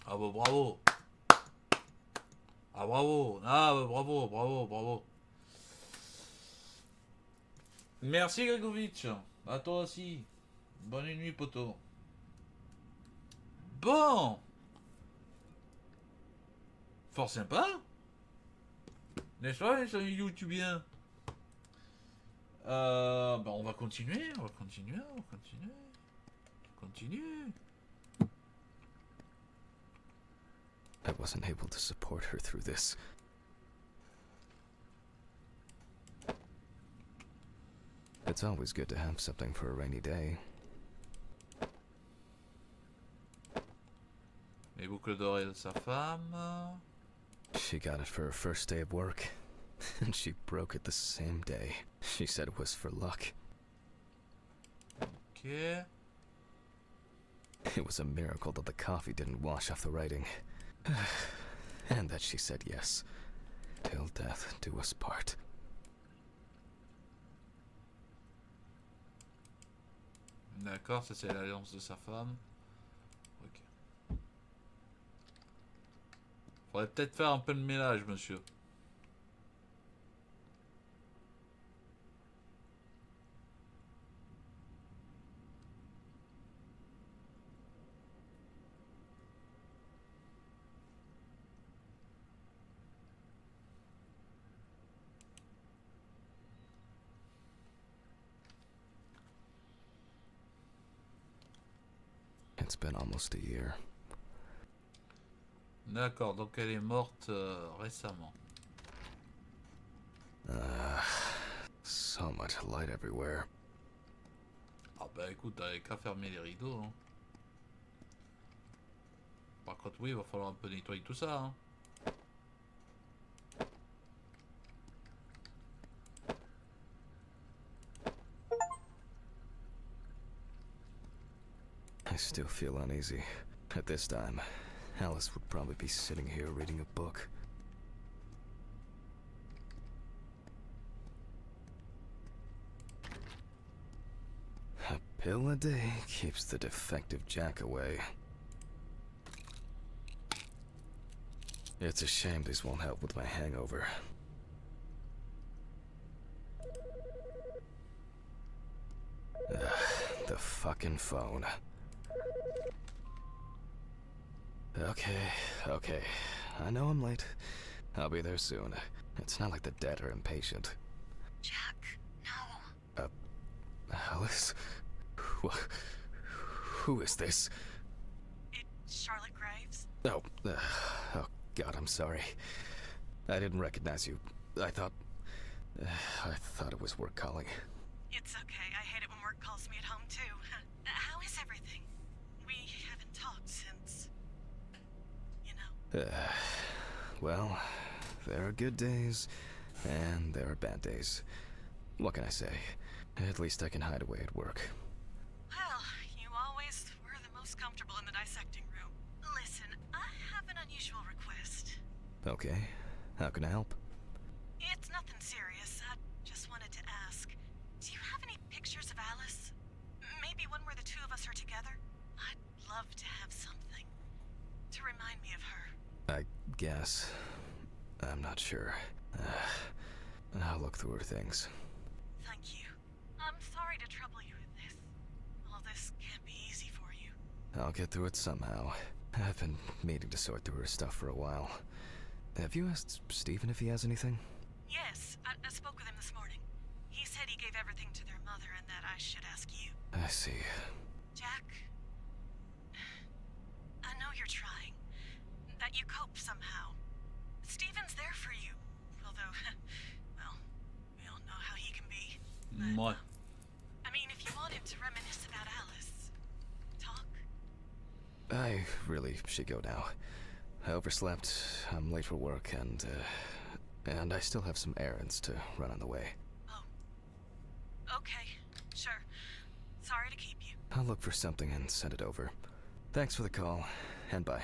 Speaker 1: Ah bah bravo. Ah bravo. Ah bah bravo. Merci Gregovic. À toi aussi. Bonne nuit poto. Bon. Fort sympa. N'est-ce pas les amis youtubiens? On va continuer. Continue.
Speaker 2: I wasn't able to support her through this. It's always good to have something for a rainy day.
Speaker 1: Les boucles d'oreilles de sa femme.
Speaker 2: She got it for her first day of work, and she broke it the same day. She said it was for luck.
Speaker 1: Ok.
Speaker 2: It was a miracle that the coffee didn't wash off the writing. And that she said yes. Till death do us part.
Speaker 1: D'accord, ça c'est l'alliance de sa femme. Ok. Faudrait peut-être faire un peu de ménage, monsieur.
Speaker 2: It's been almost a year.
Speaker 1: D'accord, donc elle est morte récemment.
Speaker 2: So much light everywhere.
Speaker 1: Ah bah écoute, t'avais qu'à fermer les rideaux. Hein. Par contre, oui, il va falloir un peu nettoyer tout ça. Hein.
Speaker 2: I still feel uneasy. At this time, Alice would probably be sitting here reading a book. A pill a day keeps the defective Jack away. It's a shame these won't help with my hangover. The fucking phone. Okay. I know I'm late. I'll be there soon. It's not like the dead are impatient.
Speaker 3: Jack, no.
Speaker 2: Alice? Who is this?
Speaker 4: It's Charlotte Graves.
Speaker 2: Oh God, I'm sorry. I didn't recognize you. I thought it was work calling.
Speaker 4: It's okay. I hate it when work calls me at home, too. How is everything? We haven't talked since... you know.
Speaker 2: Well, there are good days, and there are bad days. What can I say? At least I can hide away at work.
Speaker 4: Well, you always were the most comfortable in the dissecting room. Listen, I have an unusual request.
Speaker 2: Okay, how can I help?
Speaker 4: It's nothing serious. I just wanted to ask. Do you have any pictures of Alice? Maybe one where the two of us are together? I'd love to have something to remind me of her.
Speaker 2: I guess. I'm not sure. I'll look through her things.
Speaker 4: Thank you. I'm sorry to trouble you with this. All this can't be easy for you.
Speaker 2: I'll get through it somehow. I've been meaning to sort through her stuff for a while. Have you asked Stephen if he has anything?
Speaker 4: Yes, I spoke with him this morning. He said he gave everything to their mother and that I should ask you.
Speaker 2: I see.
Speaker 4: Jack, I know you're trying. That you cope somehow. Stephen's there for you. Although, well, we all know how he can be.
Speaker 1: Moi.
Speaker 4: I mean, if you wanted to reminisce about Alice, talk.
Speaker 2: I really should go now. I overslept, I'm late for work, and I still have some errands to run on the way.
Speaker 4: Oh. Okay, sure. Sorry to keep you.
Speaker 2: I'll look for something and send it over. Thanks for the call, and bye.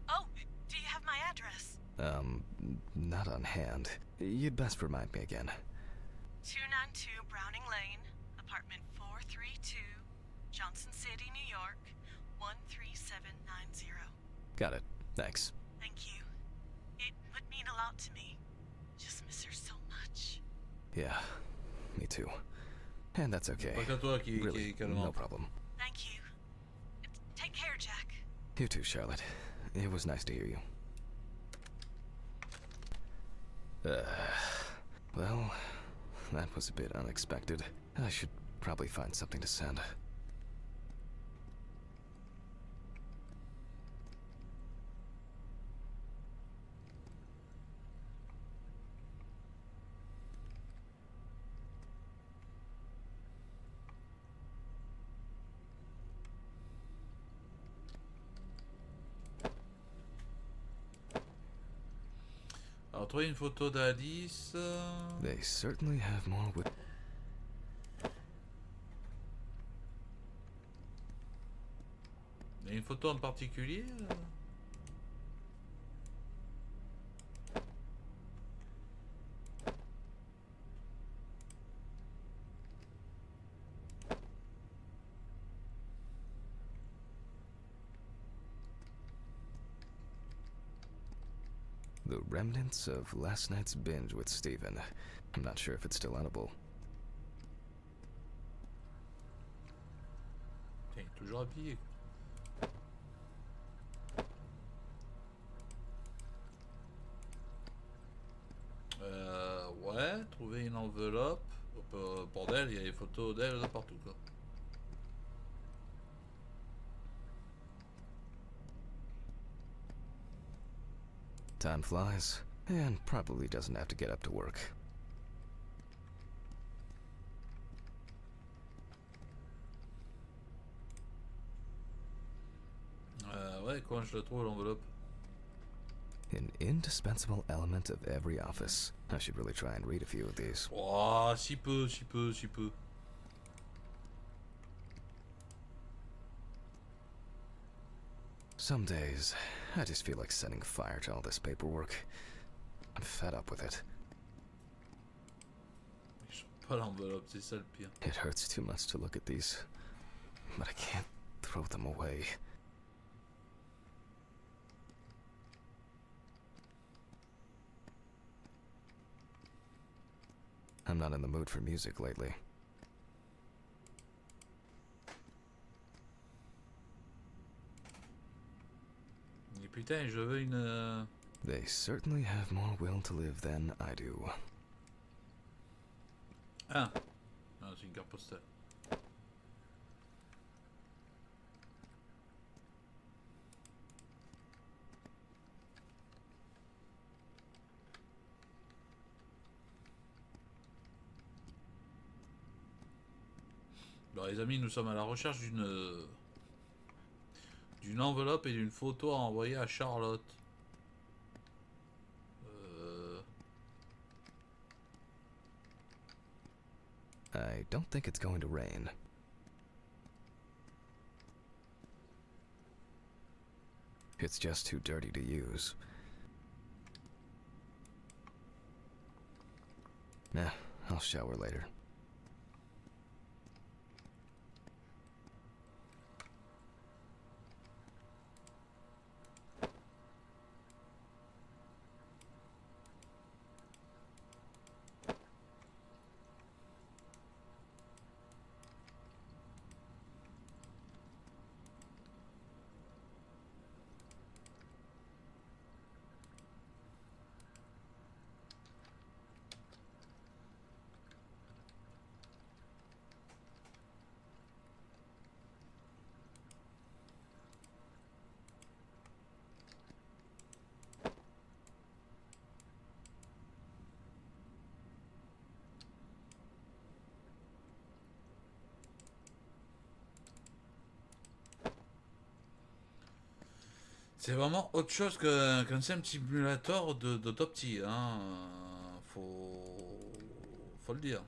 Speaker 4: Oh, do you have my address?
Speaker 2: Not on hand. You'd best remind me again.
Speaker 4: 292 Browning Lane, apartment 432, Johnson City, New York, 13790.
Speaker 2: Got it. Thanks.
Speaker 4: Thank you. It would mean a lot to me. Just miss her so much.
Speaker 2: Yeah, me too. And that's okay.
Speaker 1: Pas que toi qui
Speaker 2: Really,
Speaker 1: calme.
Speaker 2: no problem.
Speaker 4: Thank you. Take care, Jack.
Speaker 2: You too, Charlotte. It was nice to hear you. Well, that was a bit unexpected. I should probably find something to send.
Speaker 1: retrouvé une photo d'Alice.
Speaker 2: They certainly have more wi-
Speaker 1: Il y a une photo en particulier
Speaker 2: The remnants of last night's binge with Steven. I'm not sure if it's still edible.
Speaker 1: Putain, il est toujours habillé. Ouais, trouver une enveloppe. Bordel, il y a des photos d'elle de partout quoi.
Speaker 2: Time flies, and probably doesn't have to get up to work.
Speaker 1: Ouais, comment je le trouve l'enveloppe?
Speaker 2: An indispensable element of every office. I should really try and read a few of these.
Speaker 1: Oh, si peu, si peu, si peu.
Speaker 2: Some days, I just feel like setting fire to all this paperwork. I'm fed up with it.
Speaker 1: Je trouve pas l'enveloppe, c'est ça le pire.
Speaker 2: It hurts too much to look at these, but I can't throw them away. I'm not in the mood for music lately.
Speaker 1: Et putain, je veux une...
Speaker 2: They certainly have more will to live than I do.
Speaker 1: Ah, non, c'est une carte postale. Bon, les amis, nous sommes à la recherche d'une enveloppe et d'une photo à envoyer à Charlotte.
Speaker 2: I don't think it's going to rain. It's just too dirty to use. Nah, I'll shower later.
Speaker 1: C'est vraiment autre chose qu'un simple simulateur d'autopsie, hein. Faut le dire.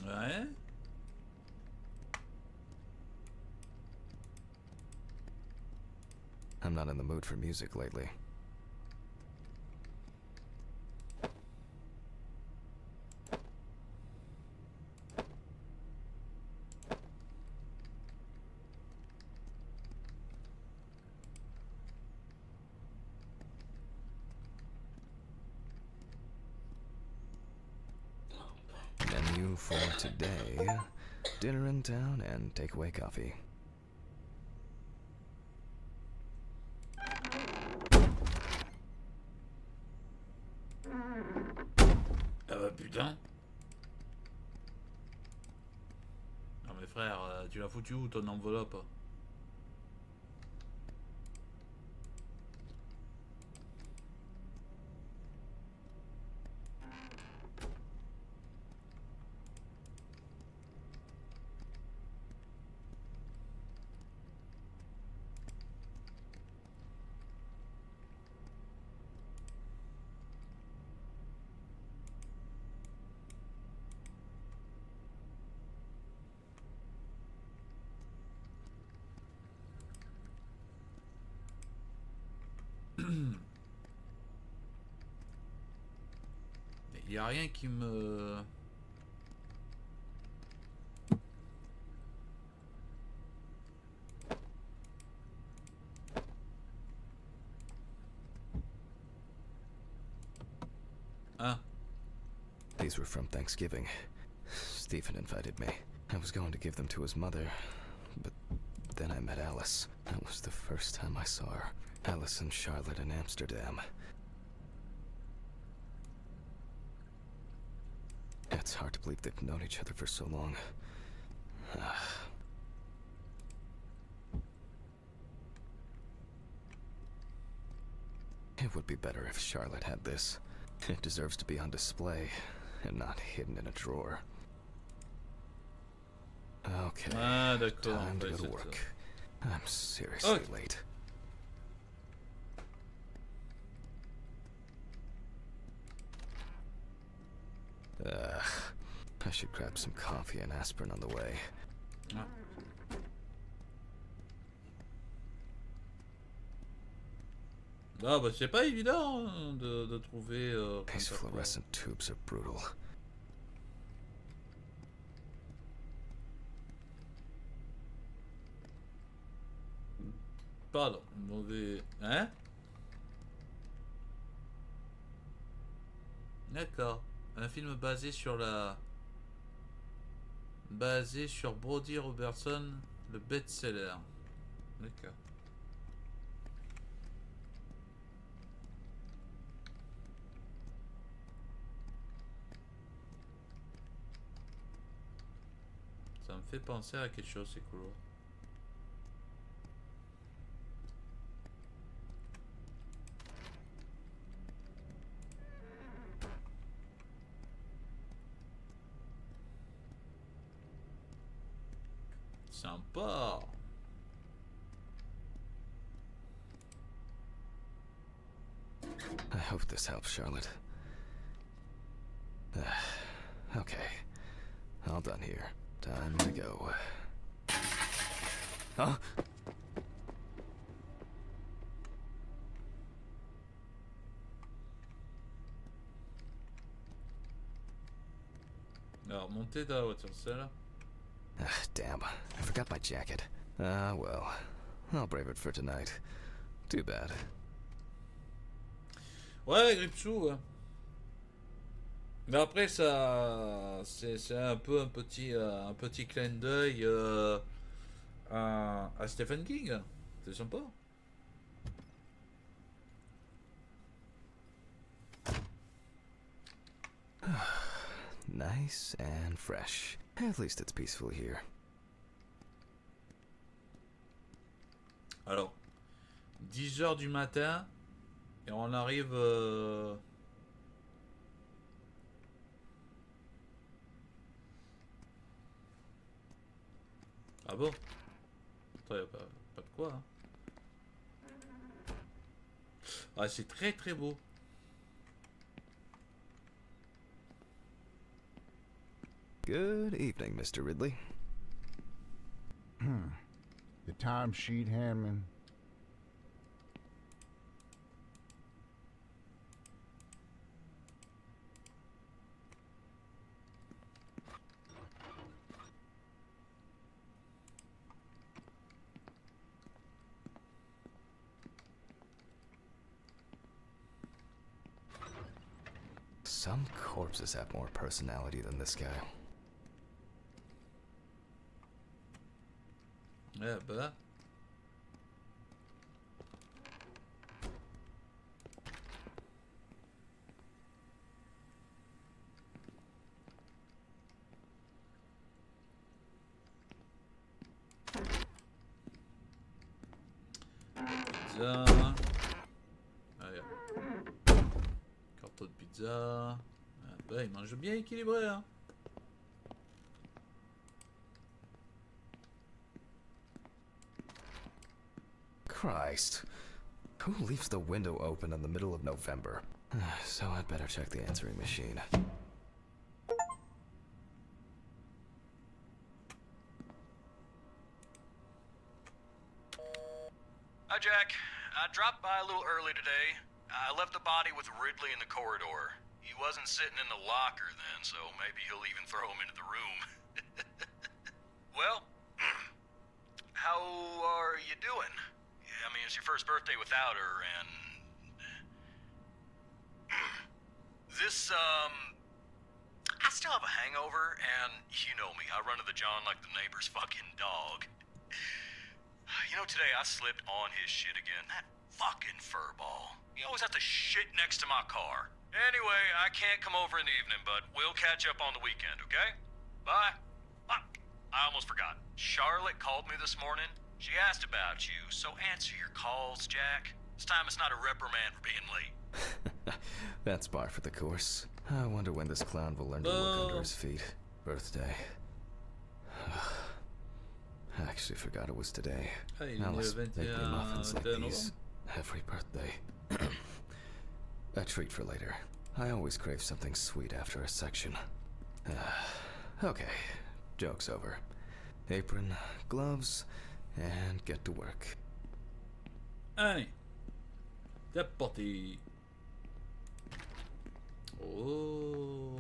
Speaker 1: Ouais.
Speaker 2: I'm not in the mood for music lately. Menu for today: dinner in town and takeaway coffee.
Speaker 1: Ah bah putain. Non mais frère, tu l'as foutu où ton enveloppe? Il n'y a rien qui me... Ah.
Speaker 2: These were from Thanksgiving. Stephen invited me. I was going to give them to his mother, but then I met Alice. That was the first time I saw her. Alice and Charlotte in Amsterdam. It's hard to believe they've known each other for so long. It would be better if Charlotte had this. It deserves to be on display and not hidden in a drawer. Okay, time to go to work. I'm seriously late. I should grab some coffee and aspirin on the way.
Speaker 1: Ah. Ah bah c'est pas évident hein, de trouver...
Speaker 2: These fluorescent tubes are brutal.
Speaker 1: Pardon, mauvais... Hein? D'accord. Un film basé sur la... Basé sur Brody Robertson, le best-seller. D'accord. Ça me fait penser à quelque chose, ces couloirs. Sympa.
Speaker 2: I hope this helps, Charlotte. Okay. All done here. Time to go. Huh?
Speaker 1: Alors, montez dans la voiture, celle-là.
Speaker 2: Damn, I forgot my jacket. Ah, well. I'll brave it for tonight. Too bad.
Speaker 1: Ouais, Gripsou, ouais. Mais après, ça, c'est un peu un petit clin d'œil à Stephen King. C'est sympa.
Speaker 2: Nice and fresh. At least it's peaceful here.
Speaker 1: Alors, 10h du matin, et on arrive... Ah bon? Attends, y'a pas de quoi, hein. Ah, c'est très très beau.
Speaker 2: Good evening, Mr. Ridley.
Speaker 5: The timesheet, Hammond.
Speaker 2: Some corpses have more personality than this guy.
Speaker 1: Eh ben... Pizza. Allez. Carton de pizza. Ah ben, il mange bien équilibré, hein.
Speaker 2: Christ. Who leaves the window open in the middle of November? So I'd better check the answering machine.
Speaker 6: Hi, Jack.
Speaker 2: I dropped by a little early today. I left the body with Ridley in the corridor. He wasn't sitting in the locker then, so maybe he'll even throw him into the room. Well, how are you doing? I mean, it's your first birthday without her, and... This, I still have a hangover, and you know me, I run to the John like the neighbor's fucking dog. You know, today I slipped on his shit again. That fucking furball. He always has to shit next to my car. Anyway, I can't come over in the evening, but we'll catch up on the weekend, okay? Bye. I almost forgot. Charlotte called me this morning. She asked about you, so answer your calls, Jack. This time it's not a reprimand for being late.
Speaker 6: That's par for the course. I wonder when this clown will learn to look under his feet. Birthday. I actually forgot it was today. Alice baked me muffins like these every birthday. A treat for later. I always crave something sweet after a section. Okay, joke's over. Apron, gloves, and get to work.
Speaker 1: Allez, c'est parti. Oh,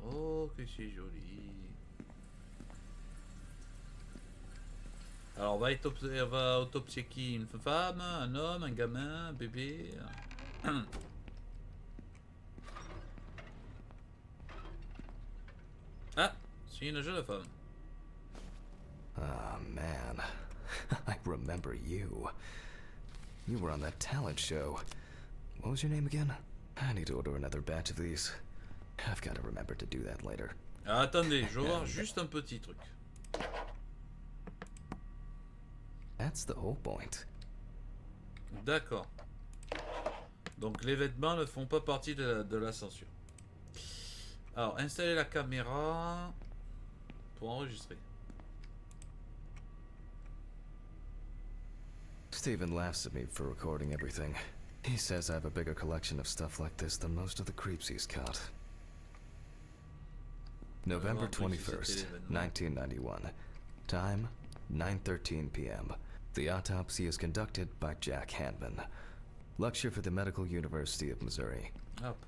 Speaker 1: oh, que c'est joli. Alors, on va autopsier qui? Une femme, un homme, un gamin, un bébé. Ah, c'est une jeune femme.
Speaker 6: Ah, man. I remember you. You were on that talent show. What was your name again? I need to order another batch of these. I've got to remember to do that later.
Speaker 1: Ah, attendez, je vais voir juste un petit truc.
Speaker 6: That's the whole point.
Speaker 1: D'accord. Donc les vêtements ne font pas partie de la censure. Alors, installer la caméra pour enregistrer.
Speaker 6: Steven laughs at me for recording everything. He says I have a bigger collection of stuff like this than most of the creeps he's caught. November 21st, 1991. Time, 9:13 p.m. The autopsy is conducted by Jack Hanman. Lecture for the Medical University of Missouri.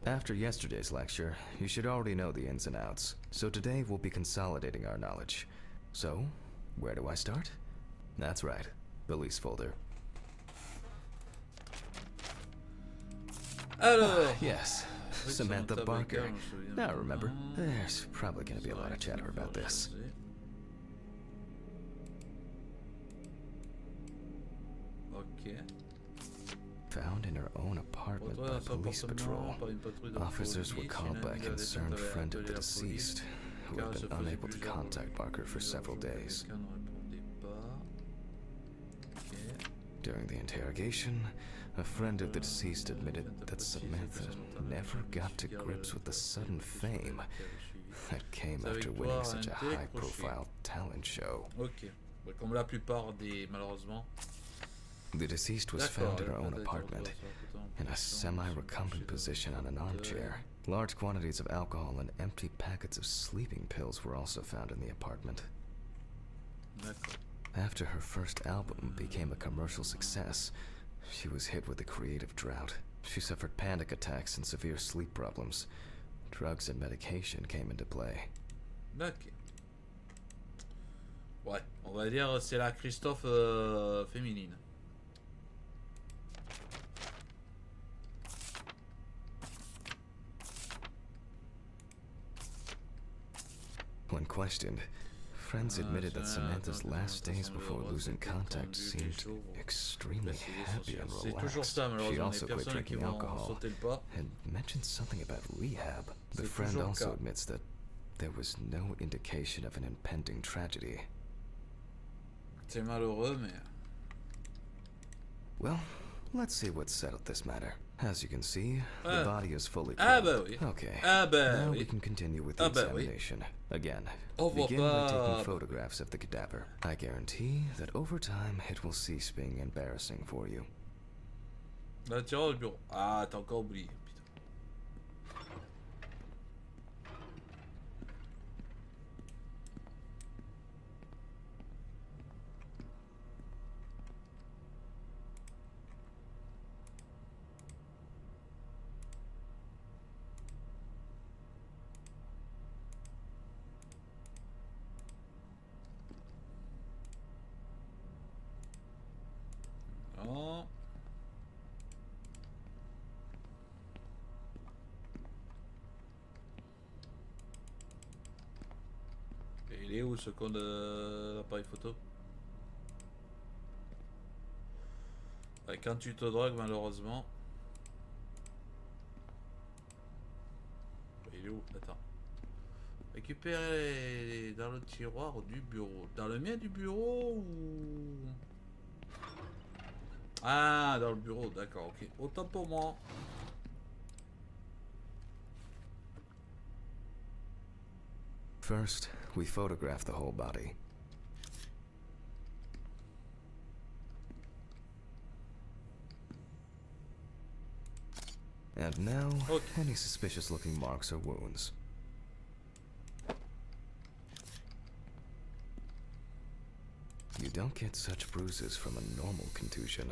Speaker 6: After yesterday's lecture, you should already know the ins and outs, so today we'll be consolidating our knowledge. So, where do I start? That's right, police folder.
Speaker 1: Alors,
Speaker 6: yes, Samantha Barker. Now remember, there's probably going to be a lot of chatter about this.
Speaker 1: Ok.
Speaker 6: Found in her own apartment by police patrol. Officers were called by a concerned friend of the deceased, who had been unable to contact Barker for several days. During the interrogation, a friend of the deceased admitted that Samantha never got to grips with the sudden fame that came after winning such a high-profile talent show.
Speaker 1: Ok. Comme la plupart des, malheureusement.
Speaker 6: The deceased was found in her own apartment, in a semi-recumbent position on an armchair. Large quantities of alcohol and empty packets of sleeping pills were also found in the apartment. After her first album became a commercial success, she was hit with a creative drought. She suffered panic attacks and severe sleep problems. Drugs and medication came into play.
Speaker 1: Ok. Ouais, on va dire c'est la Christophe féminine.
Speaker 6: When questioned, friends admitted that Samantha's last days before losing contact seemed extremely happy and relaxed. She also quit drinking alcohol and mentioned something about rehab. The friend also admits that there was no indication of an impending tragedy.
Speaker 1: C'est malheureux, mais...
Speaker 6: Well, let's see what settled this matter. As you can see, the body is fully clothed.
Speaker 1: bah oui.
Speaker 6: Okay,
Speaker 1: bah
Speaker 6: now
Speaker 1: oui.
Speaker 6: we can continue with the examination. Again,
Speaker 1: voit
Speaker 6: begin by
Speaker 1: pas.
Speaker 6: taking photographs of the cadaver. I guarantee that over time, it will cease being embarrassing for you.
Speaker 1: La tiroir au bureau. Ah, t'as encore oublié. Putain. où ce con de l'appareil photo? Ouais, quand tu te drogues, malheureusement. Il est où? Attends. Récupérer dans le tiroir du bureau. Dans le mien du bureau ou... Ah, dans le bureau, d'accord, ok. Autant pour moi.
Speaker 6: First, we photograph the whole body. And now, any suspicious-looking marks or wounds. You don't get such bruises from a normal contusion.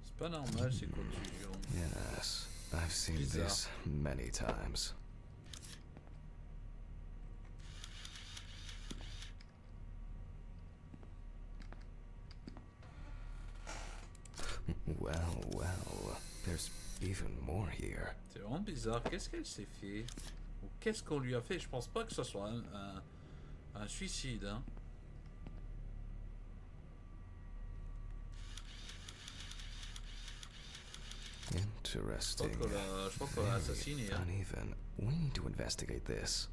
Speaker 1: C'est pas normal ces contusions.
Speaker 6: Yes, I've seen
Speaker 1: Bizarre.
Speaker 6: this many times. Well, there's even more here.
Speaker 1: C'est vraiment bizarre. Qu'est-ce qu'elle s'est fait? Ou qu'est-ce qu'on lui a fait? Je pense pas que ce soit un suicide, hein.
Speaker 6: Interesting.
Speaker 1: Je crois qu'on l'a assassiné, hein.
Speaker 6: Uneven. We need to investigate this.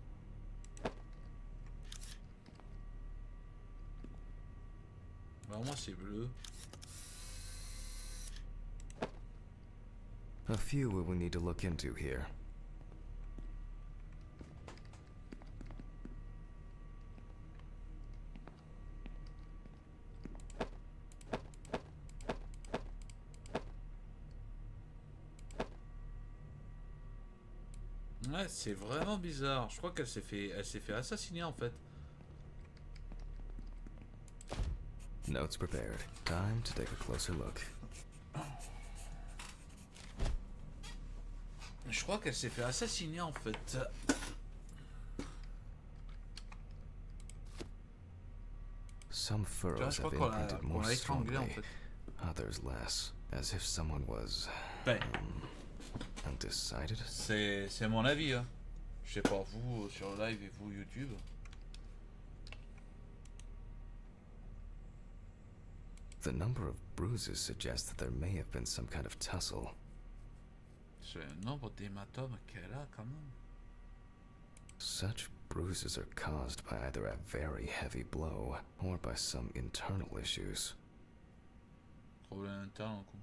Speaker 1: Vraiment, c'est bleu.
Speaker 6: A few we will need to look into here.
Speaker 1: Ouais, c'est vraiment bizarre. Je crois qu'elle s'est fait assassiner en fait.
Speaker 6: Notes prepared. Time to take a closer look.
Speaker 1: Je crois qu'elle s'est fait assassiner en fait.
Speaker 6: Some
Speaker 1: Tu vois,
Speaker 6: furrows
Speaker 1: je crois
Speaker 6: have
Speaker 1: qu'on l'a
Speaker 6: imprinted more
Speaker 1: étranglée en
Speaker 6: strongly,
Speaker 1: fait.
Speaker 6: others less, as if someone was
Speaker 1: Ben,
Speaker 6: undecided.
Speaker 1: c'est mon avis, hein. Je sais pas vous sur le live et vous YouTube.
Speaker 6: The number of bruises suggests that there may have been some kind of tussle.
Speaker 1: C'est le nombre d'hématomes qu'elle a quand même.
Speaker 6: Such bruises are caused by either a very heavy blow or by some internal issues.
Speaker 1: Problème interne, coup.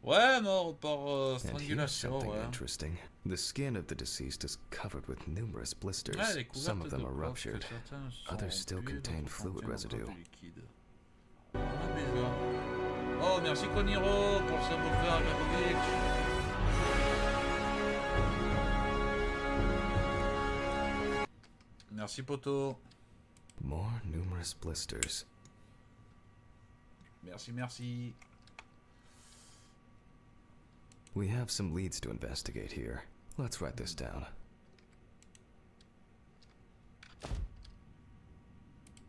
Speaker 1: Ouais, mort par
Speaker 6: And here's
Speaker 1: strangulation,
Speaker 6: something
Speaker 1: ouais.
Speaker 6: interesting. The skin of the deceased is covered with numerous blisters.
Speaker 1: Ouais, elle est couverte
Speaker 6: Some of them
Speaker 1: de
Speaker 6: are
Speaker 1: blocs,
Speaker 6: ruptured.
Speaker 1: certains sont
Speaker 6: Others still
Speaker 1: rompus,
Speaker 6: contain
Speaker 1: d'autres
Speaker 6: fluid
Speaker 1: contiennent
Speaker 6: residue.
Speaker 1: encore du liquide. Ah, bizarre. Oh, merci Koniro pour ce buffer Gabovic. Merci Poto.
Speaker 6: More numerous blisters.
Speaker 1: Merci, merci.
Speaker 6: We have some leads to investigate here. Let's write this down.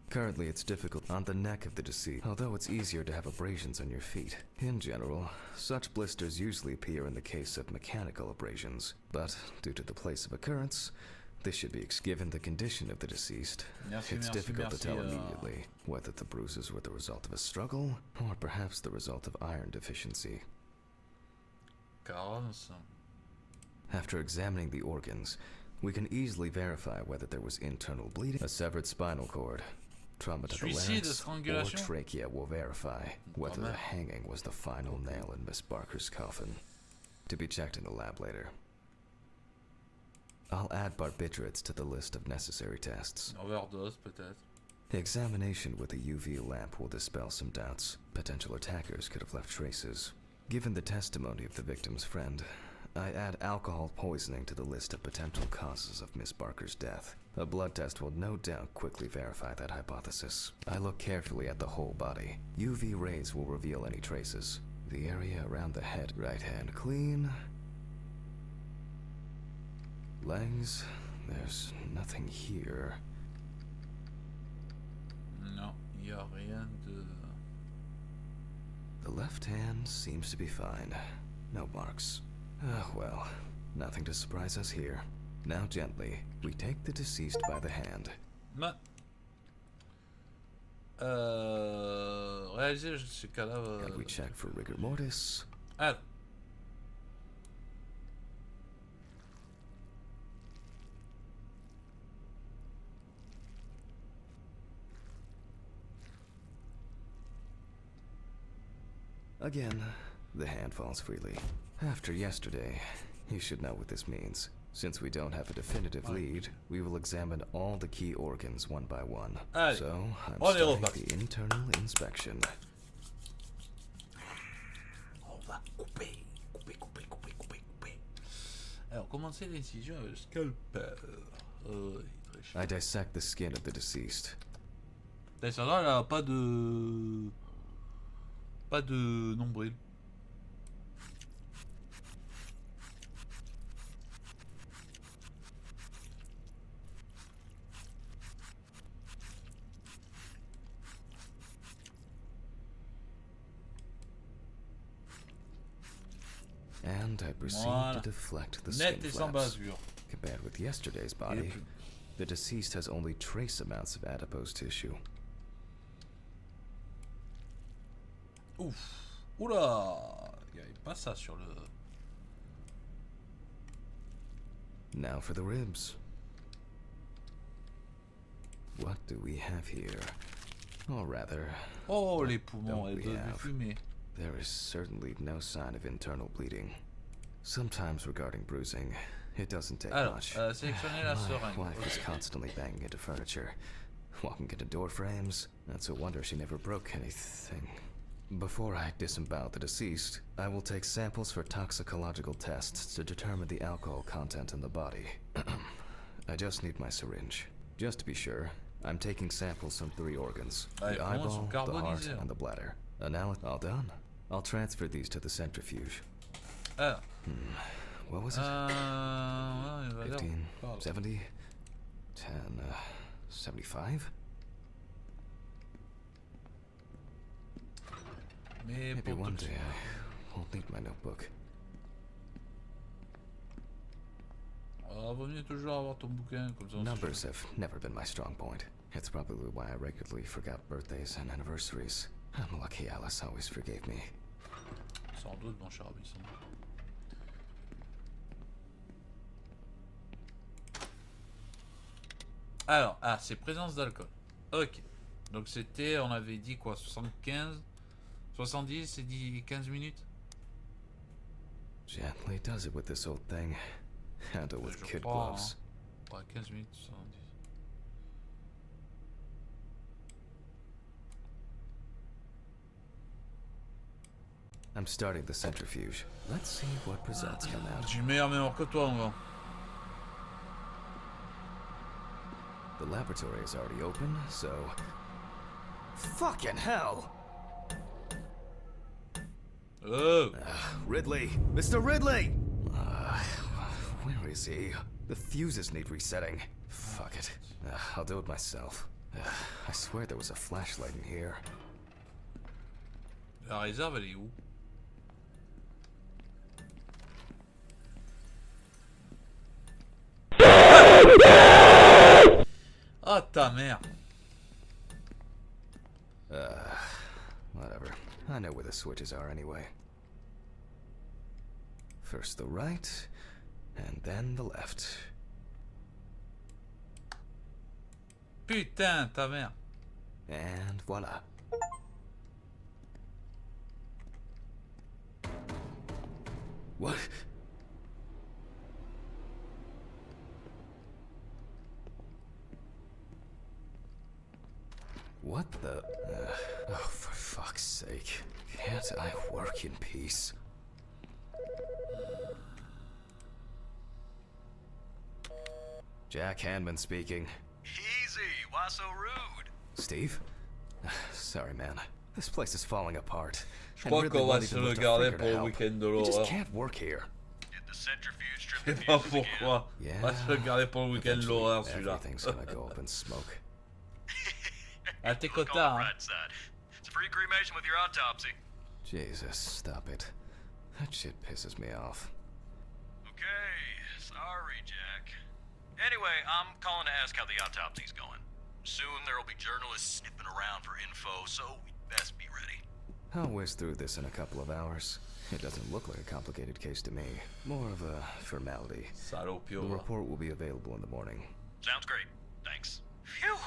Speaker 6: Currently, it's difficult on the neck of the deceased, although it's easier to have abrasions on your feet. In general, such blisters usually appear in the case of mechanical abrasions, but due to the place of occurrence, this should be given the condition of the deceased. It's difficult to tell immediately whether the bruises were the result of a struggle or perhaps the result of iron deficiency.
Speaker 1: Carence.
Speaker 6: After examining the organs, we can easily verify whether there was internal bleeding, a severed spinal cord, trauma to the
Speaker 1: Suicide,
Speaker 6: larynx, or
Speaker 1: strangulation?
Speaker 6: trachea will verify whether the hanging was the final nail in Miss Barker's coffin. To be checked in the lab later. I'll add barbiturates to the list of necessary tests.
Speaker 1: Overdose, peut-être.
Speaker 6: The examination with a UV lamp will dispel some doubts. Potential attackers could have left traces. Given the testimony of the victim's friend, I add alcohol poisoning to the list of potential causes of Miss Barker's death. A blood test will no doubt quickly verify that hypothesis. I look carefully at the whole body. UV rays will reveal any traces. The area around the head, right hand clean. Legs, there's nothing here.
Speaker 1: Non, il n'y a rien de...
Speaker 6: The left hand seems to be fine. No marks. Well, nothing to surprise us here. Now gently, we take the deceased by the hand.
Speaker 1: Réaliser ce cadavre.
Speaker 6: And we check for rigor mortis.
Speaker 1: Alors.
Speaker 6: Again, the hand falls freely. After yesterday, you should know what this means. Since we don't have a definitive lead, we will examine all the key organs one by one.
Speaker 1: Allez,
Speaker 6: so, I'm
Speaker 1: on est
Speaker 6: starting
Speaker 1: reparti.
Speaker 6: the internal inspection.
Speaker 1: On va couper. Alors, commencer l'incision avec le scalpel. Très chiant.
Speaker 6: I dissect the skin of the deceased.
Speaker 1: Celle-là, elle a pas de... Pas de nombril.
Speaker 6: And I proceed
Speaker 1: Voilà.
Speaker 6: to deflect the
Speaker 1: Net
Speaker 6: skin
Speaker 1: et sans
Speaker 6: flaps.
Speaker 1: basure.
Speaker 6: Compared with yesterday's body, the deceased has only trace amounts of adipose tissue.
Speaker 1: Ouf. Oula. Il n'y avait pas ça sur le...
Speaker 6: Now for the ribs. What do we have here? Or rather,
Speaker 1: Oh, les poumons,
Speaker 6: don't
Speaker 1: elles
Speaker 6: we
Speaker 1: doivent
Speaker 6: have?
Speaker 1: fumer.
Speaker 6: there is certainly no sign of internal bleeding. Sometimes regarding bruising, it doesn't take
Speaker 1: Alors,
Speaker 6: much.
Speaker 1: sélectionnez la
Speaker 6: My
Speaker 1: seringue.
Speaker 6: wife is constantly banging into furniture, walking into door frames. That's a wonder she never broke anything. Before I disembowel the deceased, I will take samples for toxicological tests to determine the alcohol content in the body. I just need my syringe. Just to be sure, I'm taking samples from 3 organs.
Speaker 1: Ah,
Speaker 6: The
Speaker 1: les poumons
Speaker 6: eyeball,
Speaker 1: sont
Speaker 6: the heart,
Speaker 1: carbonisés.
Speaker 6: and the bladder. All done. I'll transfer these to the centrifuge.
Speaker 1: Alors.
Speaker 6: What was it?
Speaker 1: Il va
Speaker 6: 15,
Speaker 1: dire...
Speaker 6: 70, 10, 75?
Speaker 1: Mais
Speaker 6: Maybe
Speaker 1: pour
Speaker 6: one
Speaker 1: tout de
Speaker 6: day
Speaker 1: suite.
Speaker 6: I won't need my notebook.
Speaker 1: Vaut mieux toujours avoir ton bouquin, comme ça on sait
Speaker 6: Numbers have never been my strong point. It's probably why I regularly forgot birthdays and anniversaries. I'm lucky Alice always forgave me.
Speaker 1: jamais. Sans doute, mon cher Abisson. Alors, c'est présence d'alcool. Ok. Donc c'était, on avait dit quoi, 75 70, c'est dit 15 minutes.
Speaker 6: Gently does it with this old thing. Handle with
Speaker 1: Je
Speaker 6: kid
Speaker 1: crois,
Speaker 6: gloves.
Speaker 1: hein. Ouais, 15 minutes, 70.
Speaker 6: I'm starting the centrifuge. Let's see what results come out.
Speaker 1: J'ai une meilleure mémoire que toi, mon gars.
Speaker 6: The laboratory is already open, so... Fucking hell!
Speaker 1: Oh!
Speaker 6: Ridley! Mr. Ridley! Where is he? The fuses need resetting. Fuck it. I'll do it myself. I swear there was a flashlight in here.
Speaker 1: La réserve, elle est où? Ah, ta mère!
Speaker 6: Whatever. I know where the switches are anyway. First the right, and then the left.
Speaker 1: Putain, ta mère!
Speaker 6: And voila. What? What the? Oh, for fuck's sake. Can't I work in peace? Jack Hanman speaking.
Speaker 2: Easy, why so rude?
Speaker 6: Steve? Sorry, man. This place is falling apart.
Speaker 1: Je crois qu'on va se le garder pour le week-end de
Speaker 6: We just
Speaker 1: l'horreur.
Speaker 6: can't work here.
Speaker 2: Did the centrifuge strip
Speaker 1: Je
Speaker 2: the
Speaker 1: sais pas
Speaker 2: fuses again?
Speaker 1: pourquoi. On va se le garder pour le week-end de l'horreur, celui-là.
Speaker 6: Everything's gonna go up in smoke.
Speaker 1: À tes
Speaker 2: Look on
Speaker 1: quotas,
Speaker 2: the
Speaker 1: hein.
Speaker 2: bright side. It's a free cremation with your autopsy.
Speaker 6: Jesus, stop it. That shit pisses me off.
Speaker 2: Okay, sorry, Jack. Anyway, I'm calling to ask how the autopsy's going. Soon there'll be journalists sniffing around for info, so we'd best be ready.
Speaker 6: I'll whiz through this in a couple of hours. It doesn't look like a complicated case to me. More of a formality. The report will be available in the morning.
Speaker 2: Sounds great. Thanks. Phew!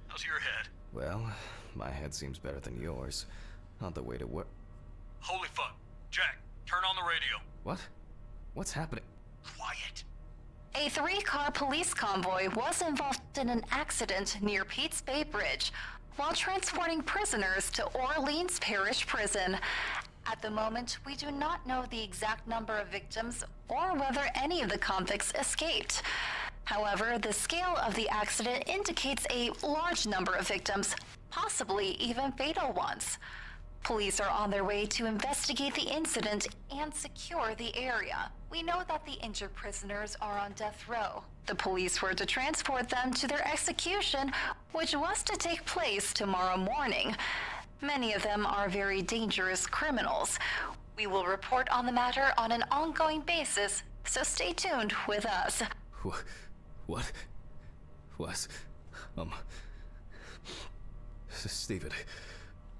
Speaker 2: How's your head?
Speaker 6: Well, my head seems better than yours. On the way to work.
Speaker 2: Holy fuck. Jack, turn on the radio.
Speaker 6: What? What's happening?
Speaker 2: Quiet.
Speaker 3: A 3-car police convoy was involved in an accident near Pete's Bay Bridge while transporting prisoners to Orleans Parish Prison. At the moment, we do not know the exact number of victims or whether any of the convicts escaped. However, the scale of the accident indicates a large number of victims, possibly even fatal ones. Police are on their way to investigate the incident and secure the area. We know that the injured prisoners are on death row. The police were to transport them to their execution, which was to take place tomorrow morning. Many of them are very dangerous criminals. We will report on the matter on an ongoing basis, so stay tuned with us.
Speaker 6: What was, Steven,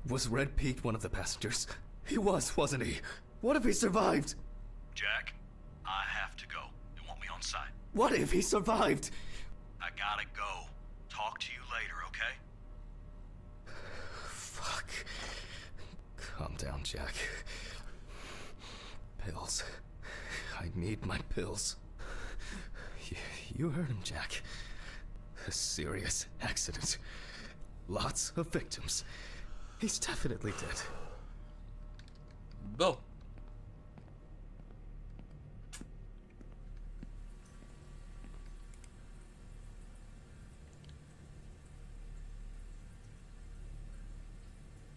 Speaker 6: was Red Pete one of the passengers? He was, wasn't he? What if he survived?
Speaker 2: Jack, I have to go. You want me on site?
Speaker 6: What if he survived?
Speaker 2: I gotta go. Talk to you later, okay?
Speaker 6: Fuck. Calm down, Jack. Pills. I need my pills. You heard him, Jack. A serious accident. Lots of victims. He's definitely dead.
Speaker 1: Bon.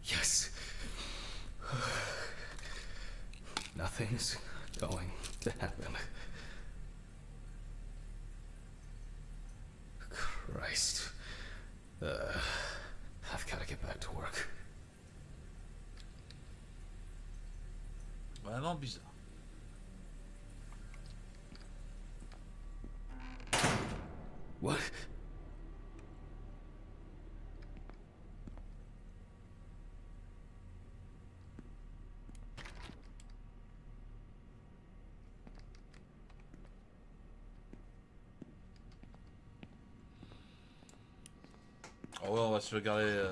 Speaker 6: Yes. Nothing's going to happen. Christ. I've got to get back to work.
Speaker 1: Vraiment bizarre.
Speaker 6: What?
Speaker 1: Oh ouais, on va se regarder.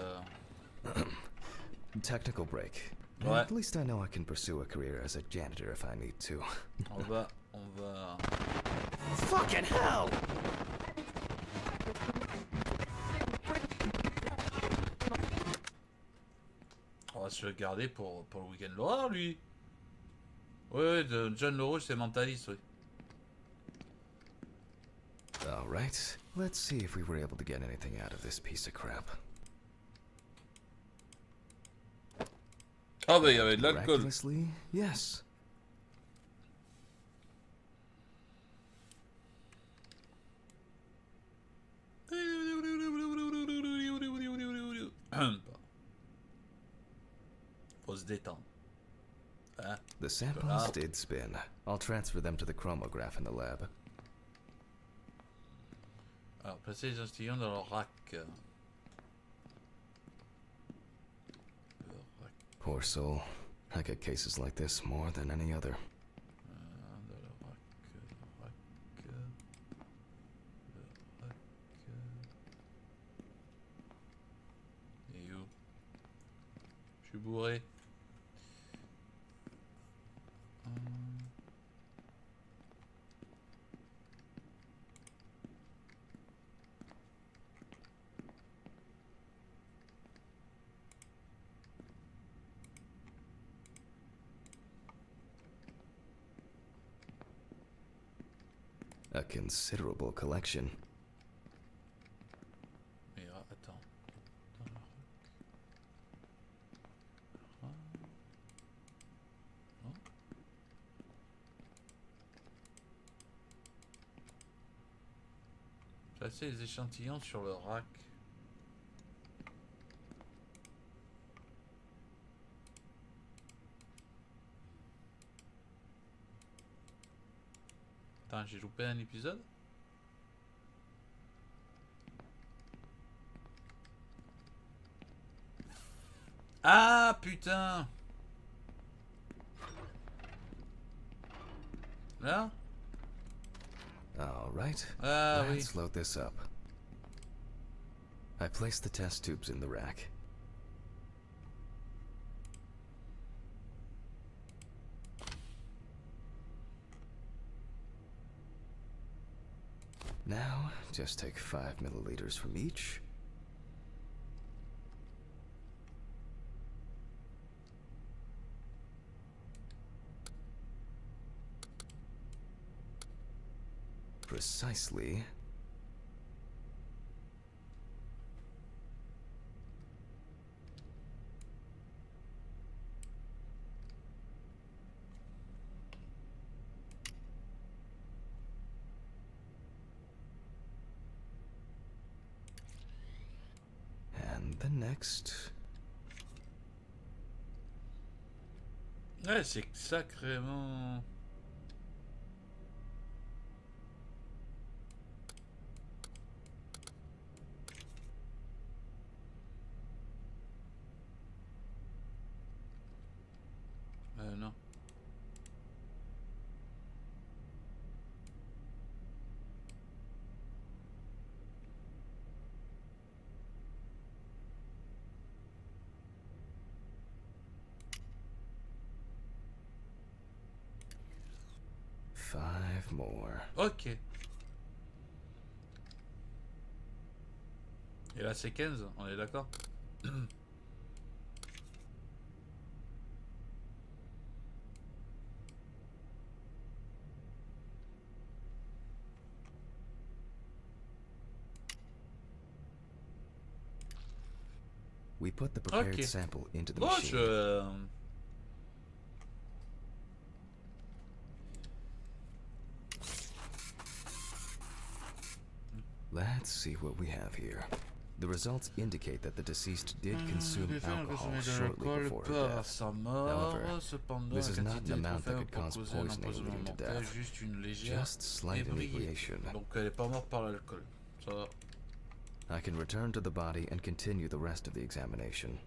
Speaker 6: Technical break.
Speaker 1: Ouais.
Speaker 6: At least I know I can pursue a career as a janitor if I need to.
Speaker 1: On va.
Speaker 6: Fucking hell!
Speaker 1: On va se le garder pour le week-end l'horreur, lui. Ouais, de John LaRouche, c'est mentaliste, oui.
Speaker 6: Alright, let's see if we were able to get anything out of this piece of crap.
Speaker 1: Ah bah il y avait de l'alcool.
Speaker 6: Miraculously, yes.
Speaker 1: Faut se détendre. Hein?
Speaker 6: The samples did spin. I'll transfer them to the chromograph in the lab.
Speaker 1: Alors, placez les échantillons dans leur rack.
Speaker 6: Poor soul. I get cases like this more than any other.
Speaker 1: Dans le rack. Et où? Je suis bourré.
Speaker 6: A considerable collection.
Speaker 1: Mais attends. Dans le rack. Non? Placez les échantillons sur le rack. Enfin, j'ai loupé un épisode. Ah putain. Là?
Speaker 6: All right.
Speaker 1: Ah oui.
Speaker 6: Let's load this up. I placed the test tubes in the rack. Now, just take 5 milliliters from each. Precisely. And the next.
Speaker 1: Ouais, c'est sacrément... non.
Speaker 6: Five more.
Speaker 1: Ok. Et là c'est 15, on est d'accord?
Speaker 6: We put the prepared
Speaker 1: Okay.
Speaker 6: sample into the
Speaker 1: Bon,
Speaker 6: machine. Let's see what we have here. The results indicate that the deceased did consume alcohol shortly before her death. However, this is not an amount that could cause poisoning leading to death. Just slight inebriation.
Speaker 1: Donc elle est pas morte par l'alcool. Ça va.
Speaker 6: I can return to the body and continue the rest of the examination.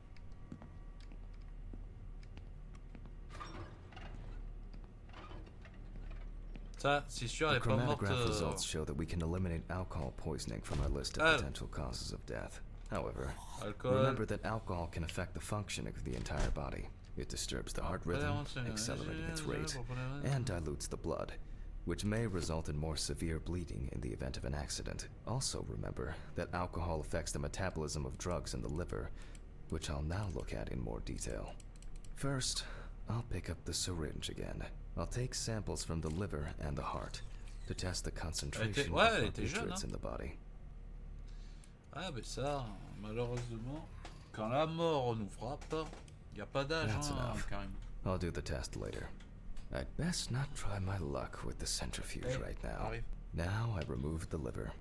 Speaker 1: Ça, c'est sûr, elle
Speaker 6: The
Speaker 1: est pas morte.
Speaker 6: chromatograph results show that we can eliminate alcohol poisoning from our list of potential causes of death. However, remember that alcohol can affect the functioning of the entire body. It disturbs the heart rhythm, accelerating its rate, and dilutes the blood, which may result in more severe bleeding in the event of an accident. Also remember that alcohol affects the metabolism of drugs in the liver, which I'll now look at in more detail. First, I'll pick up the syringe again. I'll take samples from the liver and the heart to test the concentration of nutrients in the body.
Speaker 1: Ah mais ça, malheureusement, quand la mort nous frappe, y a pas d'âge, hein, Karim.
Speaker 6: I'll do the test later. I'd best not try my luck with the centrifuge right now.
Speaker 1: Arrive.
Speaker 6: Now I remove the liver.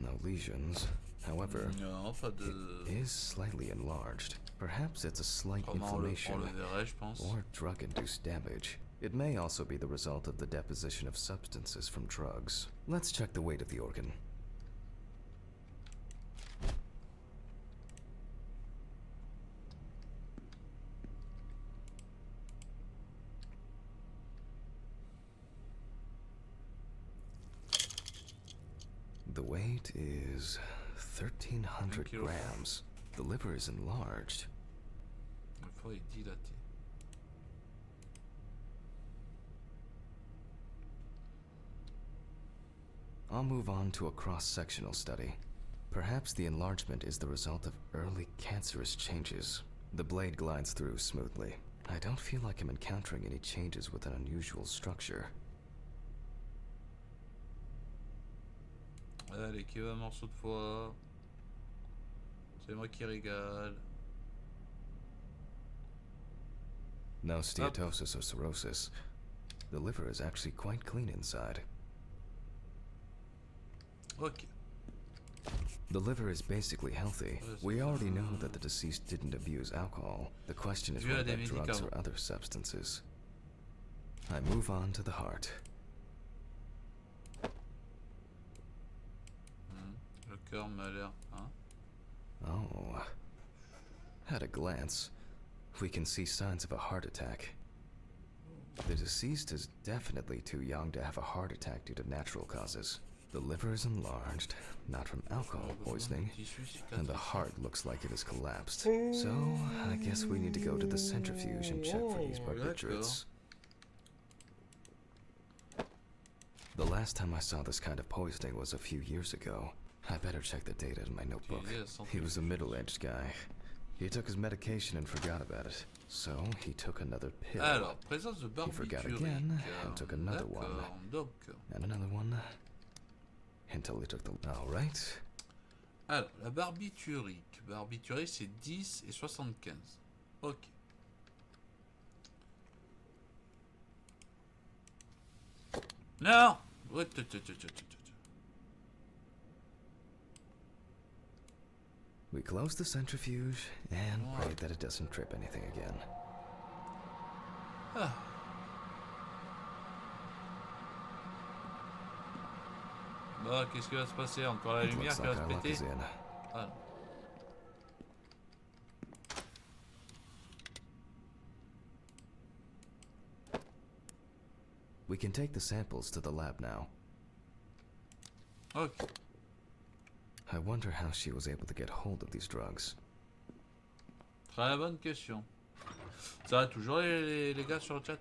Speaker 6: No lesions. However,
Speaker 1: Non, pas de...
Speaker 6: it is slightly enlarged. Perhaps it's a slight inflammation
Speaker 1: on le verrait, je pense.
Speaker 6: or drug-induced damage. It may also be the result of the deposition of substances from drugs. Let's check the weight of the organ. The weight is 1,300 grams. The liver is enlarged.
Speaker 1: Le foie est dilaté.
Speaker 6: I'll move on to a cross-sectional study. Perhaps the enlargement is the result of early cancerous changes. The blade glides through smoothly. I don't feel like I'm encountering any changes with an unusual structure.
Speaker 1: Allez, qui veut un morceau de foie? C'est moi qui régale.
Speaker 6: No steatosis or cirrhosis. The liver is actually quite clean inside.
Speaker 1: Ok.
Speaker 6: The liver is basically healthy. We already know that the deceased didn't abuse alcohol. The question is what about drugs or other substances. I move on to the heart.
Speaker 1: Le cœur m'a l'air, hein?
Speaker 6: Oh. At a glance, we can see signs of a heart attack. The deceased is definitely too young to have a heart attack due to natural causes. The liver is enlarged, not from alcohol poisoning, and the heart looks like it has collapsed. So, I guess we need to go to the centrifuge and check for these barbiturates. The last time I saw this kind of poisoning was a few years ago. I better check the data in my notebook. He was a middle-aged guy. He took his medication and forgot about it. So, he took another pill.
Speaker 1: Alors, présence de barbiturique.
Speaker 6: He forgot again and took another one.
Speaker 1: Donc.
Speaker 6: And another one. Until he took the... Alright.
Speaker 1: Alors, la barbiturique. Barbiturique, c'est 10 et 75. Ok. Non!
Speaker 6: We close the centrifuge and pray that it doesn't trip anything again.
Speaker 1: Ah. Bah, qu'est-ce qui va se passer? Encore la lumière qui va se péter? Ah non.
Speaker 6: We can take the samples to the lab now.
Speaker 1: Ok.
Speaker 6: I wonder how she was able to get hold of these drugs.
Speaker 1: Très bonne question. Ça va toujours les gars sur le chat?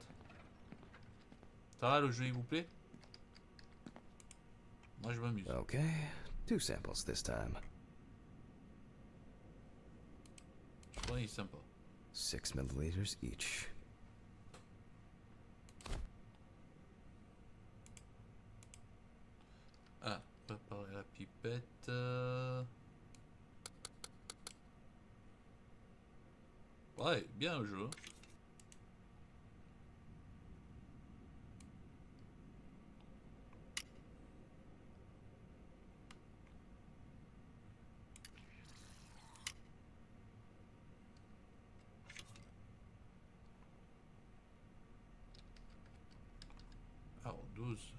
Speaker 1: Ça va, le jeu il vous plaît? Moi je m'amuse.
Speaker 6: Okay, 2 samples this time.
Speaker 1: Je crois qu'il est sympa.
Speaker 6: 6 milliliters each.
Speaker 1: Ah, préparer la pipette. Ouais, bien le jeu. Alors, 12.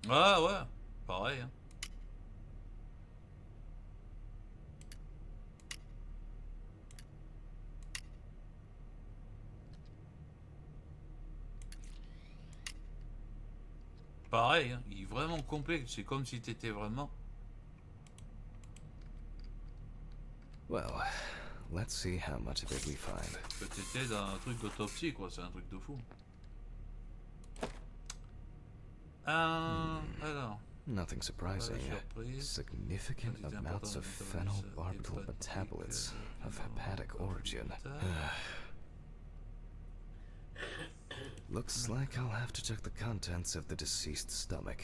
Speaker 1: Ah ouais, pareil. Hein. Pareil, hein. Il est vraiment complet. C'est comme si t'étais vraiment.
Speaker 6: Well, let's see how much of it we find.
Speaker 1: Que t'étais dans un truc d'autopsie, quoi. C'est un truc de fou. Alors.
Speaker 6: Nothing surprising. Significant amounts of phenobarbital metabolites of hepatic origin. Looks like I'll have to check the contents of the deceased's stomach.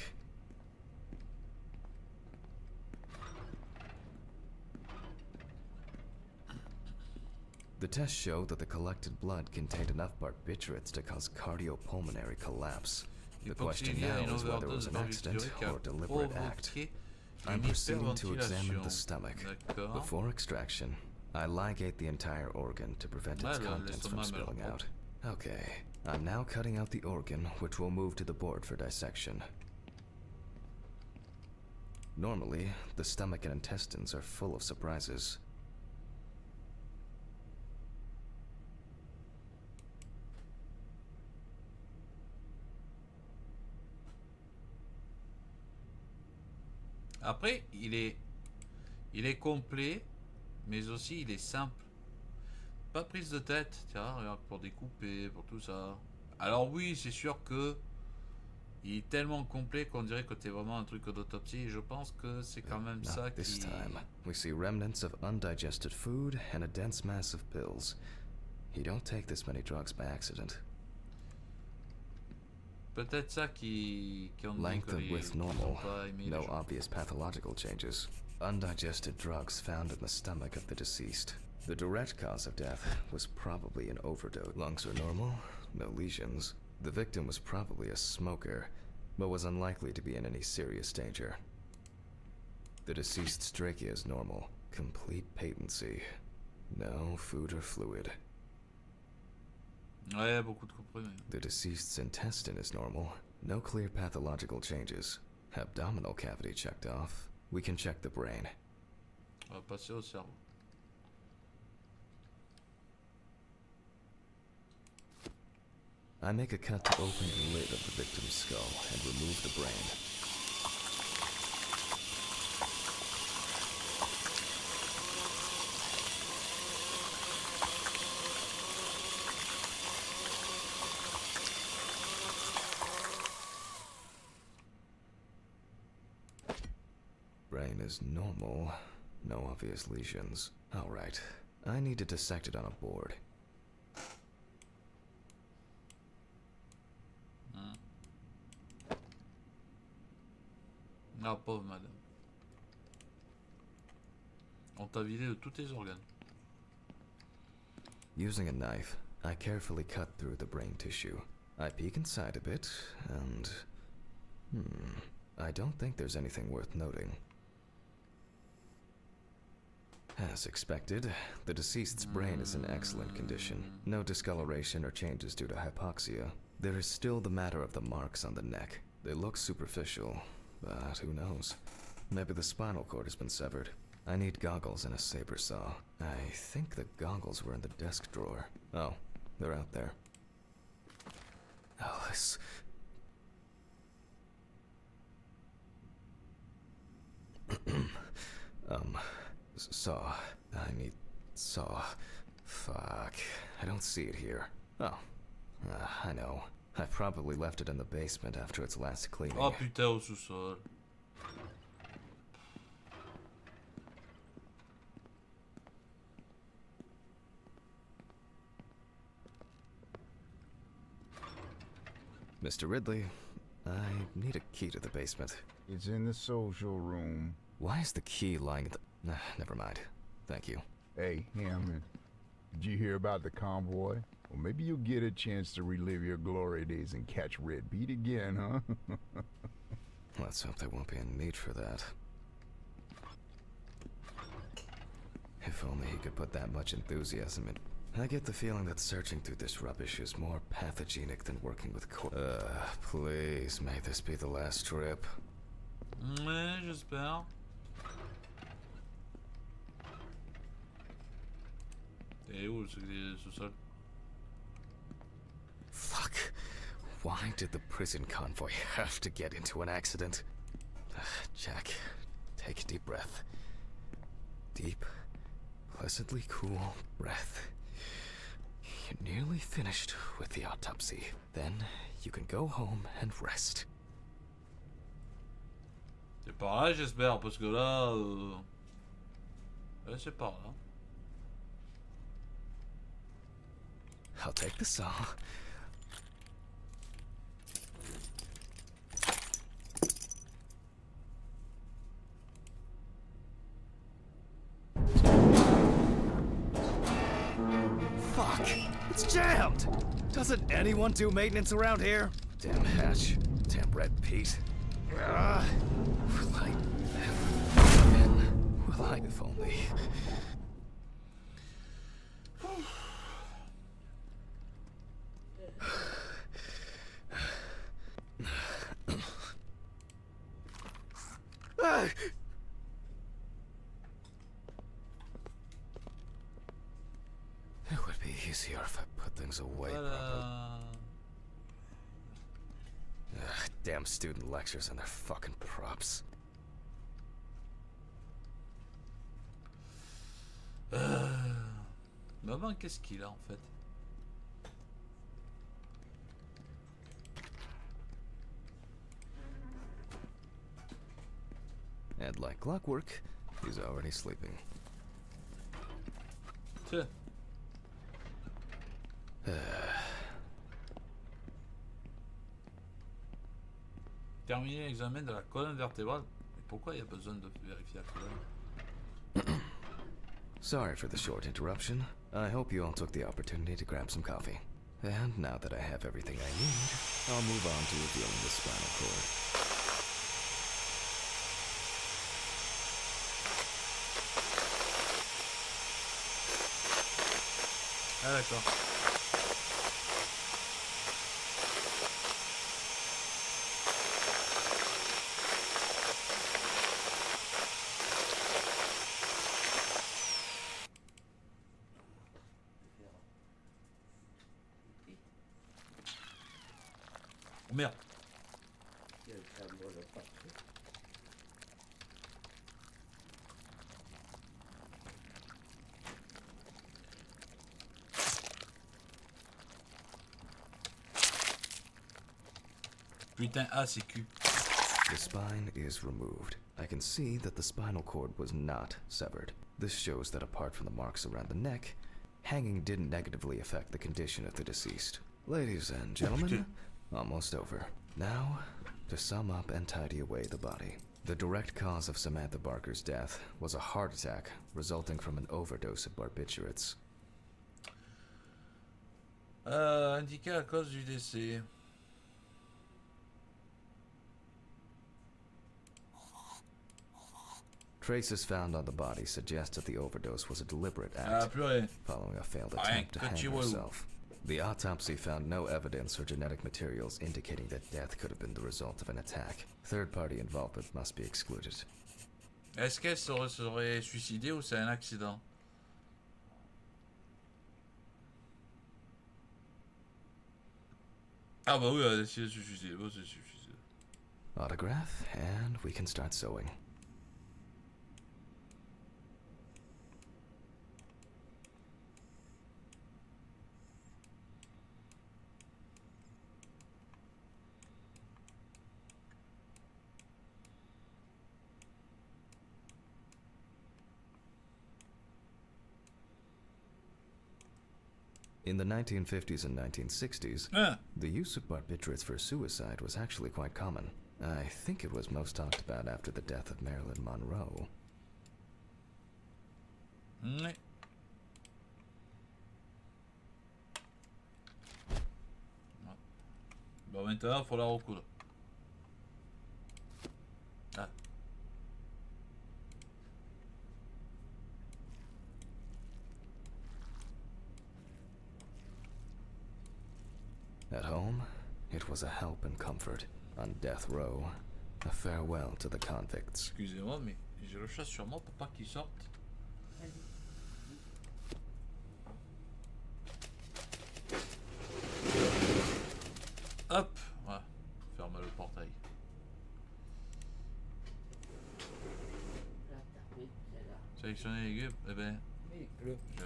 Speaker 6: The tests show that the collected blood contained enough barbiturates to cause cardiopulmonary collapse. The question now is whether it was an accident or a deliberate act. I'm proceeding to examine the stomach. Before extraction, I ligate the entire organ to prevent its contents from spilling out. Okay, I'm now cutting out the organ, which will move to the board for dissection. Normally, the stomach and intestines are full of surprises.
Speaker 1: Après, il est complet, mais aussi il est simple. Pas prise de tête, tiens, regarde, pour découper, pour tout ça. Alors oui, c'est sûr que il est tellement complet qu'on dirait que t'es vraiment un truc d'autopsie. Et je pense que c'est quand même ça qui...
Speaker 6: This time, we see remnants of undigested food and a dense mass of pills. You don't take this many drugs by accident.
Speaker 1: peut-être ça qui ont dit
Speaker 6: Length
Speaker 1: que
Speaker 6: of
Speaker 1: les
Speaker 6: width
Speaker 1: qu'ils ont
Speaker 6: normal.
Speaker 1: pas aimé les
Speaker 6: No
Speaker 1: gens.
Speaker 6: obvious pathological changes. Undigested drugs found in the stomach of the deceased. The direct cause of death was probably an overdose. Lungs are normal, no lesions. The victim was probably a smoker, but was unlikely to be in any serious danger. The deceased's trachea is normal. Complete patency. No food or fluid.
Speaker 1: Ouais, beaucoup de comprimés.
Speaker 6: The deceased's intestine is normal. No clear pathological changes. Abdominal cavity checked off. We can check the brain.
Speaker 1: On va passer au cerveau.
Speaker 6: I make a cut to open the lid of the victim's skull and remove the brain. Brain is normal. No obvious lesions. Alright. I need to dissect it on a board.
Speaker 1: Ah, pauvre madame. On t'a vidé de tous tes organes.
Speaker 6: Using a knife, I carefully cut through the brain tissue. I peek inside a bit, and... I don't think there's anything worth noting. As expected, the deceased's brain is in excellent condition. No discoloration or changes due to hypoxia. There is still the matter of the marks on the neck. They look superficial, but who knows? Maybe the spinal cord has been severed. I need goggles and a saber saw. I think the goggles were in the desk drawer. Oh, they're out there. Alice. Saw. I need saw. Fuck. I don't see it here. Oh. I know. I probably left it in the basement after its last cleaning.
Speaker 1: Oh putain, au sous-sol.
Speaker 6: Mr. Ridley, I need a key to the basement.
Speaker 5: It's in the social room.
Speaker 6: Why is the key lying at the... never mind. Thank you.
Speaker 5: Hey, Hammond, did you hear about the convoy? Well, maybe you'll get a chance to relive your glory days and catch Red Pete again, huh?
Speaker 6: Let's hope there won't be a need for that. If only he could put that much enthusiasm in. I get the feeling that searching through this rubbish is more pathogenic than working with please, may this be the last trip.
Speaker 1: Ouais, j'espère. T'es où le sous-sol?
Speaker 6: Fuck. Why did the prison convoy have to get into an accident? Jack, take a deep breath. Deep, pleasantly cool breath. You're nearly finished with the autopsy. Then you can go home and rest.
Speaker 1: C'est par là, j'espère, parce que là... Ouais, c'est par là.
Speaker 6: I'll take the saw. Fuck! It's jammed! Doesn't anyone do maintenance around here? Damn hatch. Damn Red Pete. Will I ever come in? Will I? If only. It would be easier if I put things away properly. Damn student lectures and their fucking props.
Speaker 1: Maman, qu'est-ce qu'il a en fait?
Speaker 6: And like clockwork, he's already sleeping.
Speaker 1: Tiens. terminer l'examen de la colonne vertébrale. Mais pourquoi il y a besoin de vérifier la colonne?
Speaker 6: Sorry for the short interruption. I hope you all took the opportunity to grab some coffee. And now that I have everything I need, I'll move on to revealing the spinal cord.
Speaker 1: Ah d'accord. Oh merde. Putain, ah c'est cul.
Speaker 6: The spine is removed. I can see that the spinal cord was not severed. This shows that apart from the marks around the neck, hanging didn't negatively affect the condition of the deceased. Ladies and gentlemen, almost over. Now, to sum up and tidy away the body. The direct cause of Samantha Barker's death was a heart attack resulting from an overdose of barbiturates.
Speaker 1: Indiqué à cause du décès.
Speaker 6: Traces found on the body suggest that the overdose was a deliberate
Speaker 1: Ah
Speaker 6: act
Speaker 1: purée.
Speaker 6: following a failed
Speaker 1: Rien
Speaker 6: attempt to
Speaker 1: que
Speaker 6: hang
Speaker 1: tu vois où.
Speaker 6: herself. The autopsy found no evidence or genetic materials indicating that death could have been the result of an attack. Third-party involvement must be excluded.
Speaker 1: Est-ce qu'elle serait suicidée ou c'est un accident? Ah bah oui, elle a décidé de se suicider. Bon, c'est suicide.
Speaker 6: Autograph, and we can start sewing. In the 1950s and 1960s,
Speaker 1: Ah.
Speaker 6: the use of barbiturates for suicide was actually quite common. I think it was most talked about after the death of Marilyn Monroe.
Speaker 1: Ouais. Bon, maintenant, il faut la recoudre. Ah.
Speaker 6: At home, it was a help and comfort. On death row, a farewell to the convicts.
Speaker 1: Excusez-moi, mais j'ai le chat sur moi pour pas qu'il sorte. Hop, voilà. Ferme le portail. Sélectionner les légumes, eh ben. Je...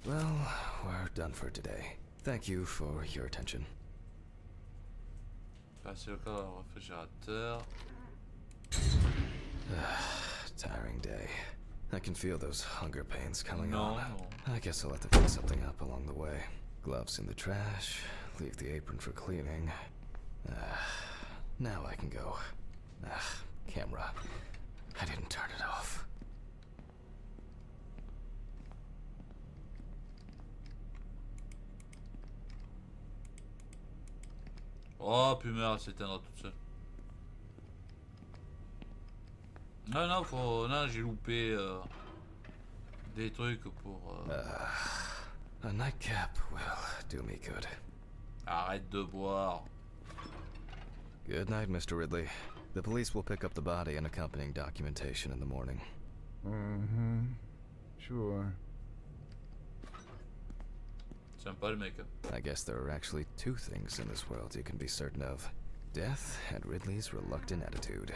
Speaker 6: Well, we're done for today. Thank you for your attention.
Speaker 1: Passer le corps au réfrigérateur.
Speaker 6: Tiring day. I can feel those hunger pains coming
Speaker 1: Non,
Speaker 6: on.
Speaker 1: non.
Speaker 6: I guess I'll have to fix something up along the way. Gloves in the trash, leave the apron for cleaning. Now I can go. Camera. I didn't turn it off.
Speaker 1: Oh, puis merde, s'éteindra toute seule. Non, non, faut... Non, j'ai loupé des trucs pour...
Speaker 6: A nightcap will do me good.
Speaker 1: Arrête de boire.
Speaker 6: Good night, Mr. Ridley. The police will pick up the body and accompanying documentation in the morning.
Speaker 5: Mm-hmm. Sure.
Speaker 1: Sympa le mec. Hein.
Speaker 6: I guess there are actually two things in this world you can be certain of. Death and Ridley's reluctant attitude.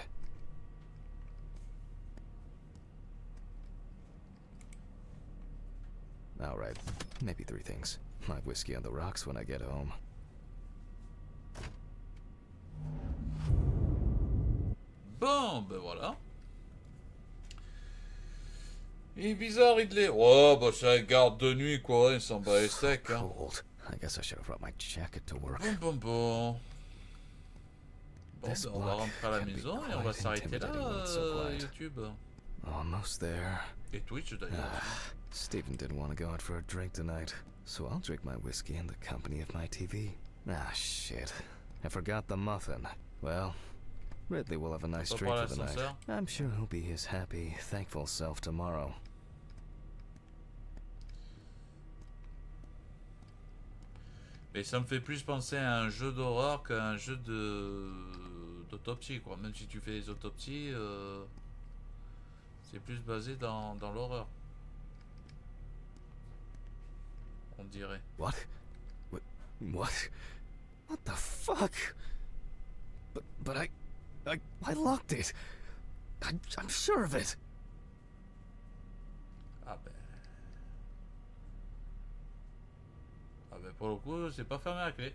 Speaker 6: Alright, maybe three things. My whiskey on the rocks when I get home.
Speaker 1: Bon, ben voilà. Il est bizarre, Ridley. Oh, bah c'est un garde de nuit, quoi. Il s'en bat les steaks, hein.
Speaker 6: Cold. I guess I should have brought my jacket to work.
Speaker 1: Bon. Bon,
Speaker 6: This
Speaker 1: ben, on va
Speaker 6: block
Speaker 1: rentrer à la
Speaker 6: can be
Speaker 1: maison et on va
Speaker 6: quite
Speaker 1: s'arrêter là,
Speaker 6: intimidating when it's so quiet.
Speaker 1: YouTube.
Speaker 6: Almost there.
Speaker 1: Et Twitch, d'ailleurs.
Speaker 6: Stephen didn't want to go out for a drink tonight, so I'll drink my whiskey in the company of my TV. Ah, shit. I forgot the muffin. Well, Ridley will have a nice
Speaker 1: Pas
Speaker 6: drink
Speaker 1: pour
Speaker 6: for the night.
Speaker 1: l'ascenseur.
Speaker 6: I'm sure he'll be his happy, thankful self tomorrow.
Speaker 1: Mais ça me fait plus penser à un jeu d'horreur qu'à un jeu d'autopsie, quoi. Même si tu fais des autopsies, c'est plus basé dans l'horreur. On dirait.
Speaker 6: What? What? What the fuck? But I locked it. I'm sure of it.
Speaker 1: Ah ben... pour le coup, c'est pas fermé à la clé.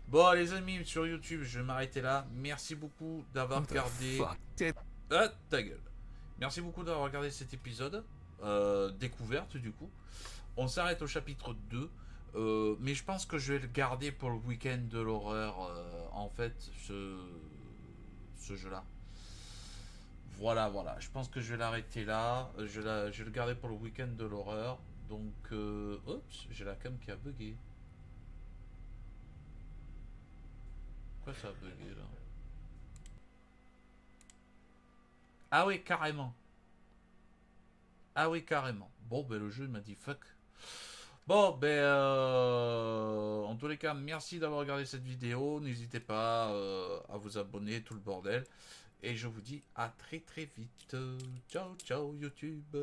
Speaker 1: Bon les amis, sur YouTube, je vais m'arrêter là. Merci beaucoup d'avoir regardé... Ah, ta gueule. Merci beaucoup d'avoir regardé cet épisode. Découverte du coup. On s'arrête au chapitre 2. Mais je pense que je vais le garder pour le week-end de l'horreur. En fait, ce jeu-là. Voilà. Je pense que je vais l'arrêter là. Je vais le garder pour le week-end de l'horreur. Donc, oups, j'ai la cam qui a bugué. Pourquoi ça a bugué là? Ah oui, carrément. Bon, ben le jeu m'a dit fuck. Bon, ben en tous les cas, merci d'avoir regardé cette vidéo. N'hésitez pas à vous abonner, tout le bordel. Et je vous dis à très vite. Ciao YouTube.